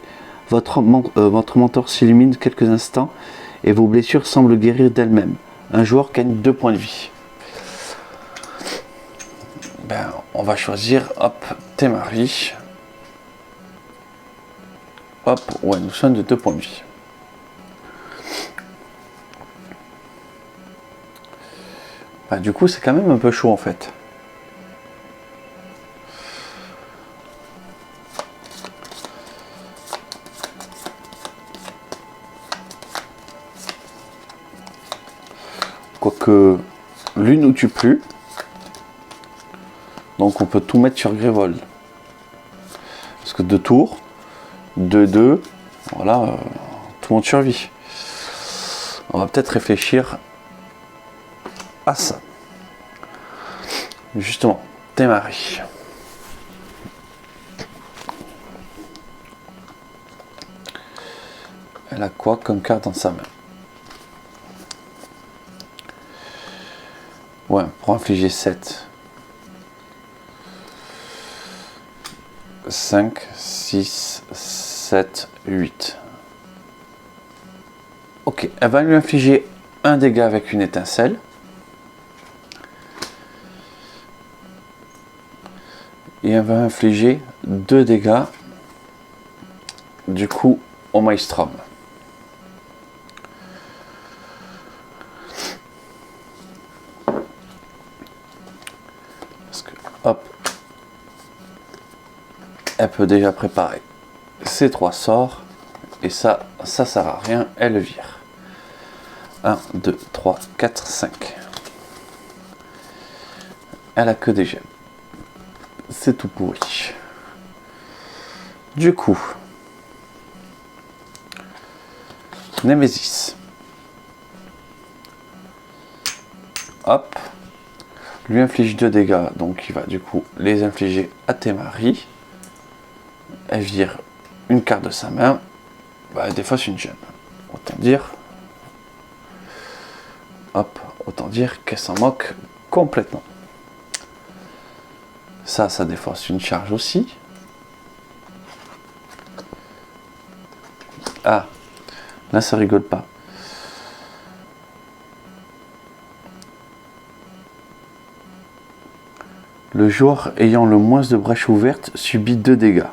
S1: Votre mentor s'illumine quelques instants et vos blessures semblent guérir d'elles-mêmes. Un joueur gagne 2 points de vie. Ben, on va choisir, hop, Temari. Hop, ouais, nous sommes de 2 points de vie. Ben, du coup, c'est quand même un peu chaud en fait. Quoique, lui nous tue plus. Donc on peut tout mettre sur Grévol. Parce que 2 tours, 2-2, voilà, tout le monde survit. On va peut-être réfléchir à ça. Justement, Temari. Elle a quoi comme carte dans sa main? Ouais, pour infliger 7. 5, 6, 7, 8. Ok, elle va lui infliger un dégât avec une étincelle. Et elle va infliger 2 dégâts du coup au Maelstrom. Parce que hop, elle peut déjà préparer ses 3 sorts. Et ça sert à rien, elle vire. 1, 2, 3, 4, 5. Elle a que des gemmes. C'est tout pourri. Du coup, Némésis. Hop. Lui inflige 2 dégâts, donc il va du coup les infliger à Témari. Elle vire une carte de sa main. Bah, elle défausse une gemme. Autant dire. Hop, autant dire qu'elle s'en moque complètement. Ça défausse une charge aussi. Ah, là ça rigole pas. Le joueur ayant le moins de brèches ouvertes subit 2 dégâts.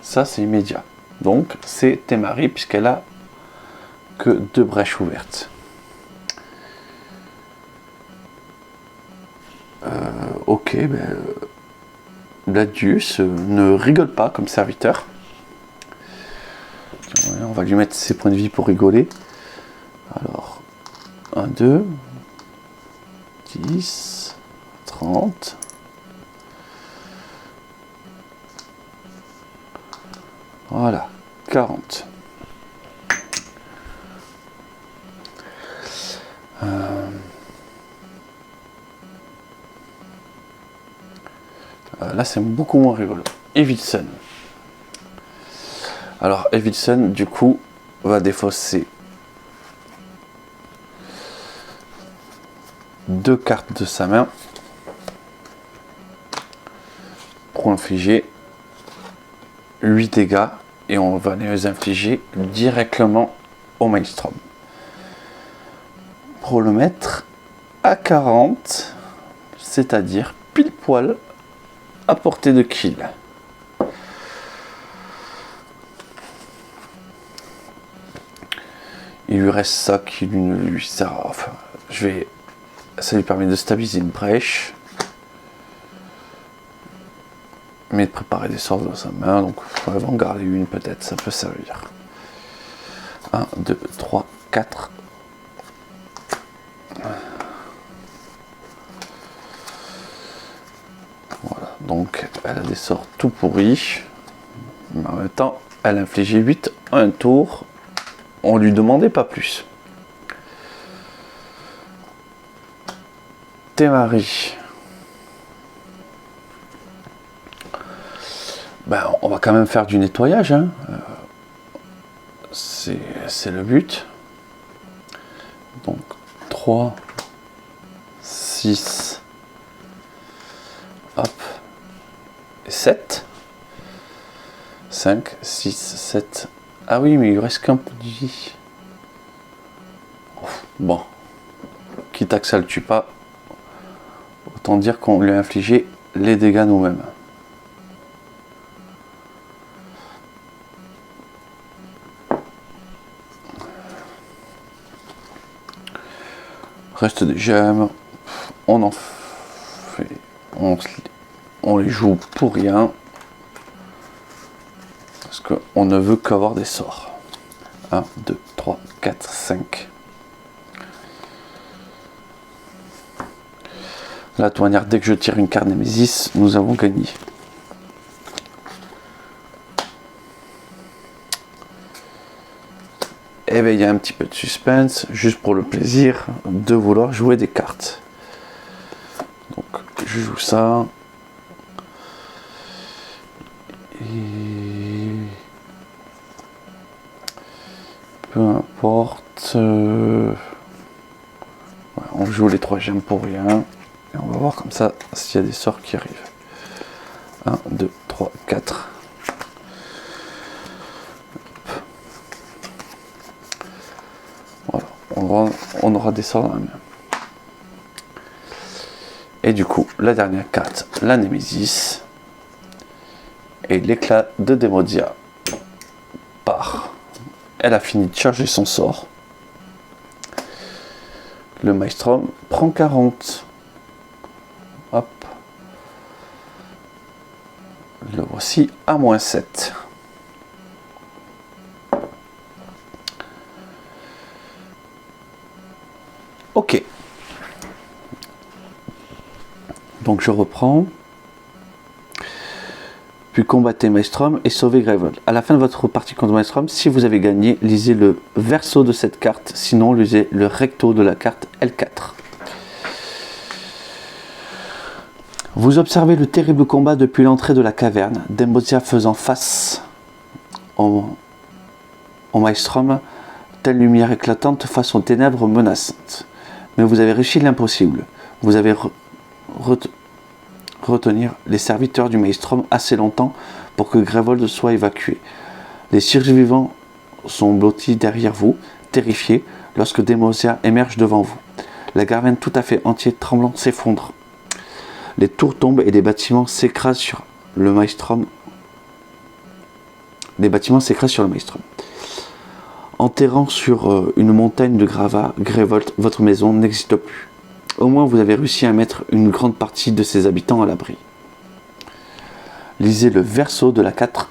S1: Ça c'est immédiat. Donc c'est Témari puisqu'elle a que 2 brèches ouvertes. Ok, ben, Gladius ne rigole pas comme serviteur. On va lui mettre ses points de vie pour rigoler. Alors, 1, 2, 10, 30. Voilà, 40. Là, c'est beaucoup moins rigolo. Evilson. Alors, Evilson, du coup, va défausser 2 cartes de sa main pour infliger 8 dégâts et on va les infliger directement au Maelstrom. Pour le mettre à 40, c'est-à-dire pile poil à portée de kill. Il lui reste ça qui ne lui sert à... Enfin, ça lui permet de stabiliser une brèche. Mais de préparer des sorts dans sa main. Donc il faut en garder une peut-être, ça peut servir. 1, 2, 3, 4. Voilà, donc elle a des sorts tout pourris. Mais en même temps, elle a infligé 8 en un tour. On lui demandait pas plus. Témari. Ben, on va quand même faire du nettoyage. Hein. C'est le but. Donc 3, 6, hop, et 7. 5, 6, 7. Ah oui, mais il reste qu'un peu de vie. Bon. Quitte à que ça le tue pas, autant dire qu'on lui a infligé les dégâts nous-mêmes. Reste des gemmes. On en fait. On les joue pour rien. Parce qu'on ne veut qu'avoir des sorts. 1, 2, 3, 4, 5. Là, de toute manière, dès que je tire une carte Némésis, nous avons gagné. Et bien, il y a un petit peu de suspense, juste pour le plaisir de vouloir jouer des cartes. Donc, je joue ça. Et... peu importe. Ouais, on joue les 3 gemmes pour rien. Et on va voir comme ça s'il y a des sorts qui arrivent. 1, 2, 3, 4. Voilà. On aura des sorts dans la main. Et du coup, la dernière carte, la Némésis. Et l'éclat de Demodia part. Elle a fini de charger son sort. Le Maelstrom prend 40. Hop. Le aussi à -7. Ok. Donc je reprends. Puis combattez Maelstrom et sauvez Gravelotte. À la fin de votre partie contre Maelstrom, si vous avez gagné, lisez le verso de cette carte. Sinon, lisez le recto de la carte L4. Vous observez le terrible combat depuis l'entrée de la caverne, Demacia faisant face au Maelstrom, telle lumière éclatante face aux ténèbres menaçantes. Mais vous avez réussi l'impossible. Vous avez retenir les serviteurs du Maelstrom assez longtemps pour que Gravelotte soit évacué. Les survivants sont blottis derrière vous, terrifiés, lorsque Demacia émerge devant vous. La caverne tout à fait entière tremblante s'effondre. Les tours tombent et des bâtiments s'écrasent sur le Maelstrom. Enterrant sur une montagne de gravats, Gravelotte, votre maison n'existe plus. Au moins, vous avez réussi à mettre une grande partie de ses habitants à l'abri. Lisez le verso de la carte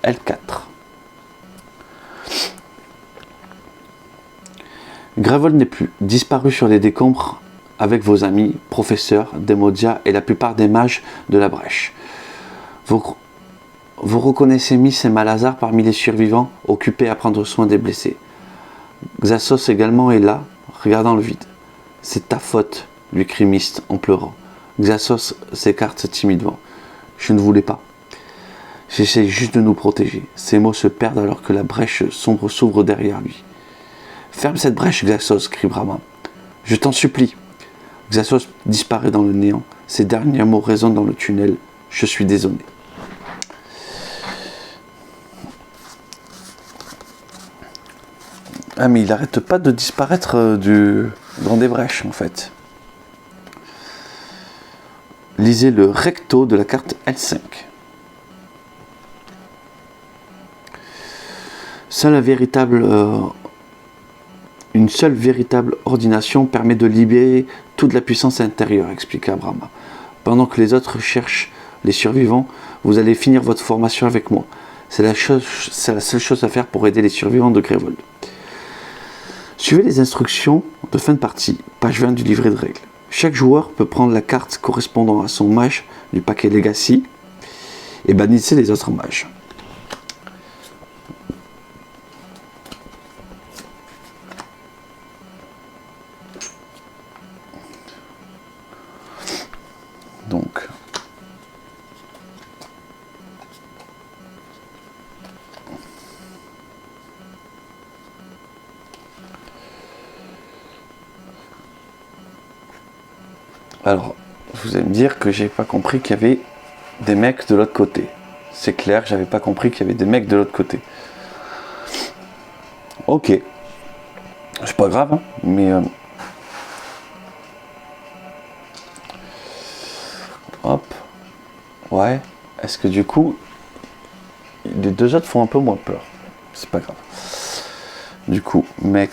S1: L4. Gravelotte n'est plus, disparu sur les décombres avec vos amis, professeurs, Demacia et la plupart des mages de la brèche. Vous reconnaissez Miss et Malazar parmi les survivants, occupés à prendre soin des blessés. Xasos également est là, regardant le vide. C'est ta faute, lui crie Mist en pleurant. Xasos s'écarte timidement. Je ne voulais pas. J'essaie juste de nous protéger. Ses mots se perdent alors que la brèche sombre s'ouvre derrière lui. Ferme cette brèche, Xasos, crie Brahma. Je t'en supplie. Xasos disparaît dans le néant. Ses derniers mots résonnent dans le tunnel. Je suis désolé. Ah mais il n'arrête pas de disparaître dans des brèches en fait. Lisez le recto de la carte L5. Une seule véritable ordination permet de libérer toute la puissance intérieure, expliqua Brahma. Pendant que les autres cherchent les survivants, vous allez finir votre formation avec moi. C'est la seule chose à faire pour aider les survivants de Gravelotte. Suivez les instructions de fin de partie, page 20 du livret de règles. Chaque joueur peut prendre la carte correspondant à son mage du paquet Legacy et bannissez les autres mages. Donc, alors, vous allez me dire que j'ai pas compris qu'il y avait des mecs de l'autre côté. C'est clair, j'avais pas compris qu'il y avait des mecs de l'autre côté. Ok. C'est pas grave, hein, mais... Hop. Ouais. Est-ce que du coup, les deux autres font un peu moins peur. C'est pas grave. Du coup, mec...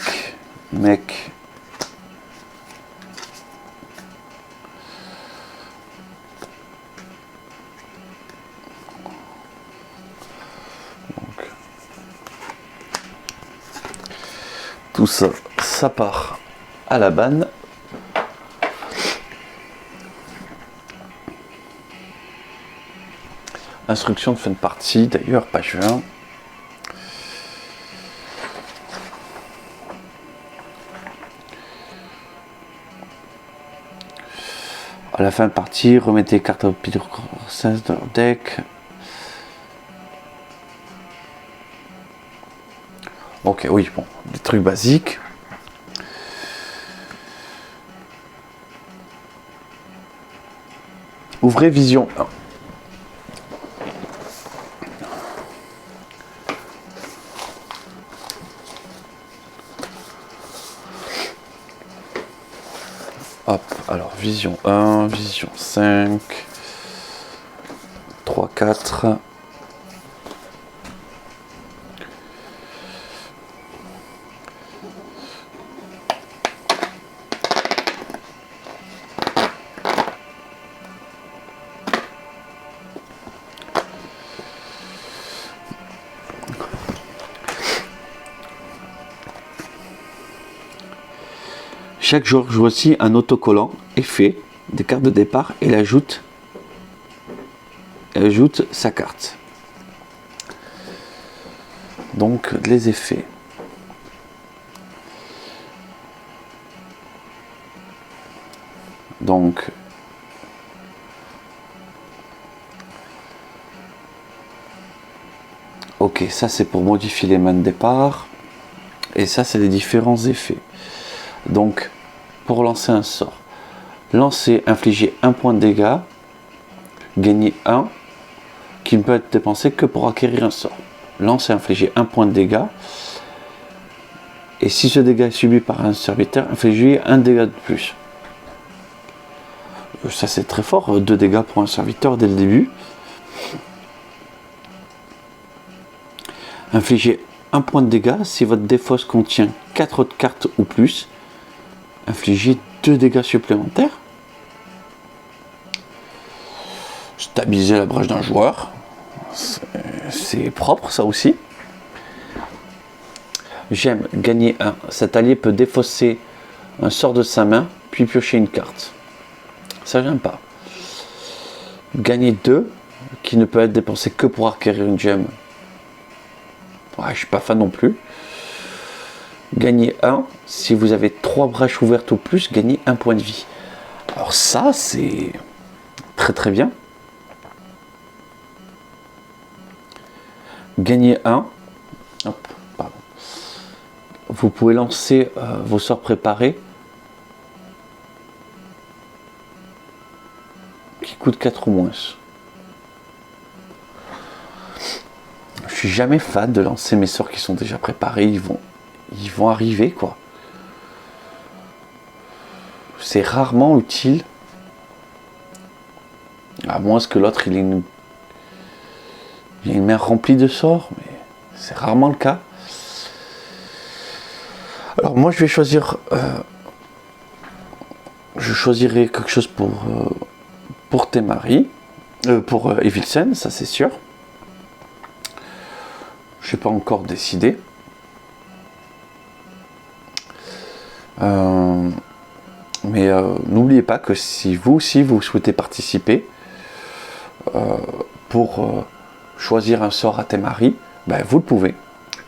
S1: Tout ça, ça part à la banne. Instruction de fin de partie, d'ailleurs, page 20. À la fin de partie, remettez les cartes au pile de leur deck. Ok, oui, bon, des trucs basiques. Ouvrez Vision 1. Hop, alors Vision 1, Vision 5, 3, 4. Chaque joueur joue aussi un autocollant effet des cartes de départ et ajoute sa carte. Donc les effets. Donc ok, ça c'est pour modifier les mains de départ. Et ça c'est les différents effets. Donc pour lancer un sort, lancer, infliger 1 point de dégâts, gagner 1, qui ne peut être dépensé que pour acquérir un sort. Lancer, infliger 1 point de dégâts. Et si ce dégât est subi par un serviteur, infliger 1 dégât de plus. Ça c'est très fort, 2 dégâts pour un serviteur dès le début. Infliger 1 point de dégâts si votre défausse contient 4 autres cartes ou plus. Infliger 2 dégâts supplémentaires. Stabiliser la brèche d'un joueur. C'est propre ça aussi. J'aime gagner 1. Cet allié peut défausser un sort de sa main, puis piocher une carte. Ça j'aime pas. Gagner 2, qui ne peut être dépensé que pour acquérir une gemme. Ouais, je suis pas fan non plus. Gagner 1, si vous avez 3 brèches ouvertes ou plus, gagnez 1 point de vie. Alors ça c'est très très bien. Gagner 1. Hop, pardon. Vous pouvez lancer vos sorts préparés qui coûtent 4 ou moins. Je suis jamais fan de lancer mes sorts qui sont déjà préparés, ils vont arriver quoi. C'est rarement utile. À moins que l'autre il ait une main remplie de sorts, mais c'est rarement le cas. Alors moi je vais choisir, je choisirai quelque chose pour Temari, pour Evilsen, ça c'est sûr. Je n'ai pas encore décidé. Mais n'oubliez pas que si vous aussi vous souhaitez participer pour choisir un sort à Temari, ben vous le pouvez,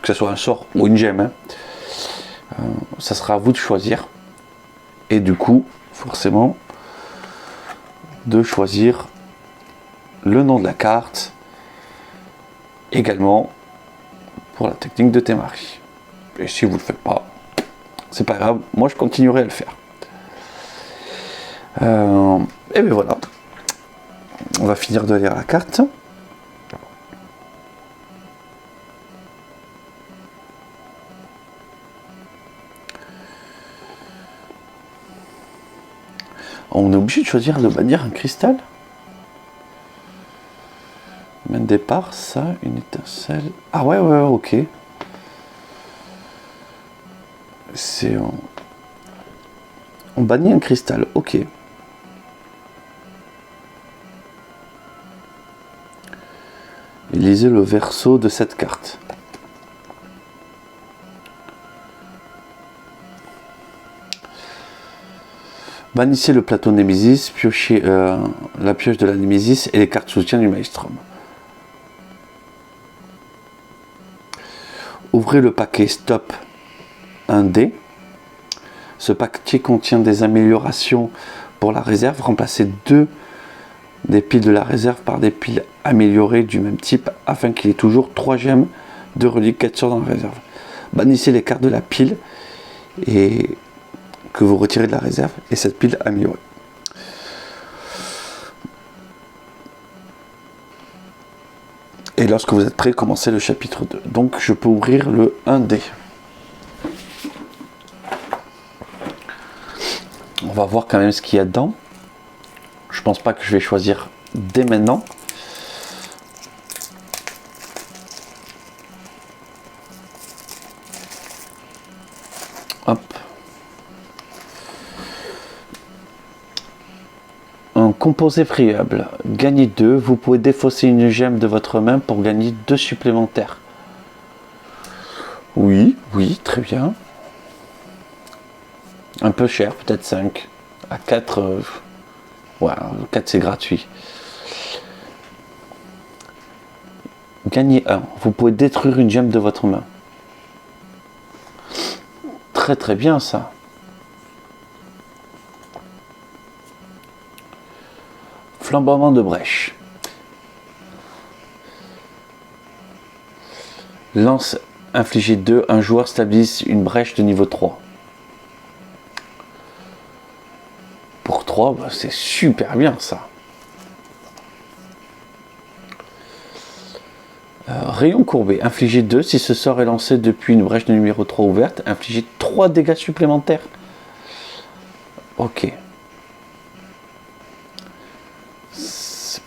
S1: que ce soit un sort ou une gemme. Hein. Ça sera à vous de choisir. Et du coup, forcément, de choisir le nom de la carte également pour la technique de Temari. Et si vous ne le faites pas, c'est pas grave, moi je continuerai à le faire. Et bien voilà, on va finir de lire la carte. On est obligé de choisir de bannir un cristal. Main de départ, ça, une étincelle. Ah ouais, ok. C'est... On bannit un cristal, ok. Et lisez le verso de cette carte. Bannissez le plateau Némésis, piochez la pioche de la Némésis et les cartes soutien du Maelstrom. Ouvrez le paquet Stop 1D. Ce paquet contient des améliorations pour la réserve. Remplacez 2 des piles de la réserve par des piles améliorées du même type afin qu'il y ait toujours 3 gemmes de reliques 4 sorts dans la réserve. Bannissez les cartes de la pile et que vous retirez de la réserve et cette pile améliorée. Et lorsque vous êtes prêt, commencez le chapitre 2. Donc je peux ouvrir le 1D. On va voir quand même ce qu'il y a dedans. Je pense pas que je vais choisir dès maintenant. Hop. Un composé friable. Gagnez 2. Vous pouvez défausser une gemme de votre main pour gagner 2 supplémentaires. Oui, très bien. Un peu cher, peut-être 5. À 4, ouais, 4 c'est gratuit. Gagnez 1. Vous pouvez détruire une gemme de votre main. Très très bien ça. Flambement de brèche. Lance infligé 2. Un joueur stabilise une brèche de niveau 3. Pour 3, bah, c'est super bien ça. Rayon courbé, infligé 2. Si ce sort est lancé depuis une brèche de numéro 3 ouverte, infligez 3 dégâts supplémentaires. Ok.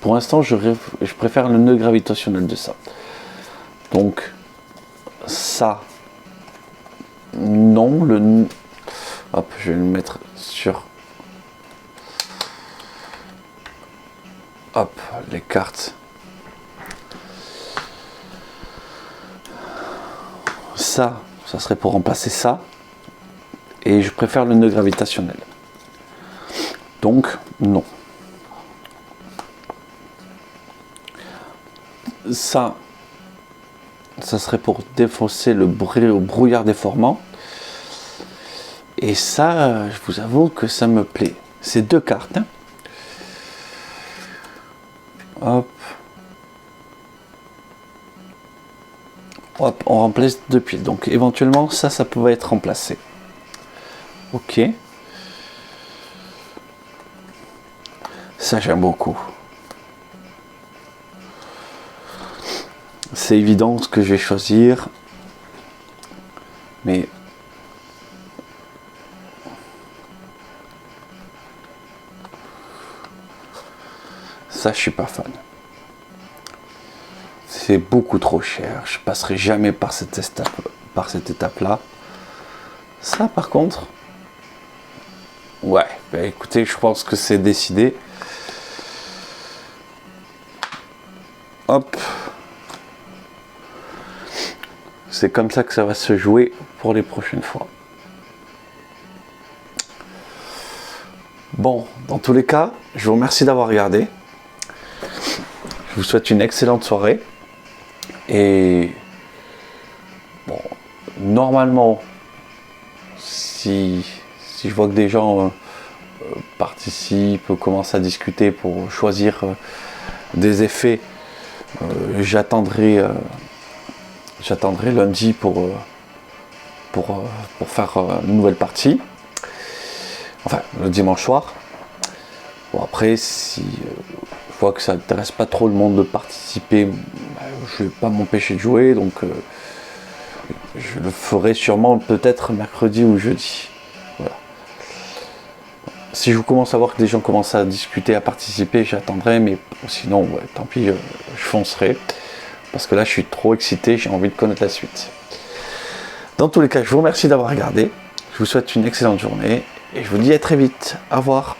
S1: Pour l'instant, je préfère le nœud gravitationnel de ça. Donc, ça. Non, le... Hop, je vais le mettre sur... Hop, les cartes. Ça serait pour remplacer ça. Et je préfère le nœud gravitationnel. Donc, non. Ça serait pour défausser le brouillard déformant. Et ça, je vous avoue que ça me plaît. C'est 2 cartes. Hein. Hop. Hop, on remplace 2 piles. Donc éventuellement, ça pouvait être remplacé. Ok. Ça, j'aime beaucoup. C'est évident ce que je vais choisir. Mais... ça, je suis pas fan. C'est beaucoup trop cher. Je passerai jamais par cette étape-là. Ça, par contre... ouais, bah écoutez, je pense que c'est décidé. Hop. C'est comme ça que ça va se jouer pour les prochaines fois. Bon, dans tous les cas, je vous remercie d'avoir regardé. Je vous souhaite une excellente soirée. Et bon, normalement, si je vois que des gens participent, commencent à discuter pour choisir des effets, j'attendrai lundi pour faire une nouvelle partie. Enfin, le dimanche soir. Bon, après, si je vois que ça n'intéresse pas trop le monde de participer, je ne vais pas m'empêcher de jouer, donc je le ferai sûrement peut-être mercredi ou jeudi. Voilà. Si je commence à voir que des gens commencent à discuter, à participer, j'attendrai, mais sinon, ouais, tant pis, je foncerai. Parce que là, je suis trop excité, j'ai envie de connaître la suite. Dans tous les cas, je vous remercie d'avoir regardé. Je vous souhaite une excellente journée et je vous dis à très vite. Au revoir.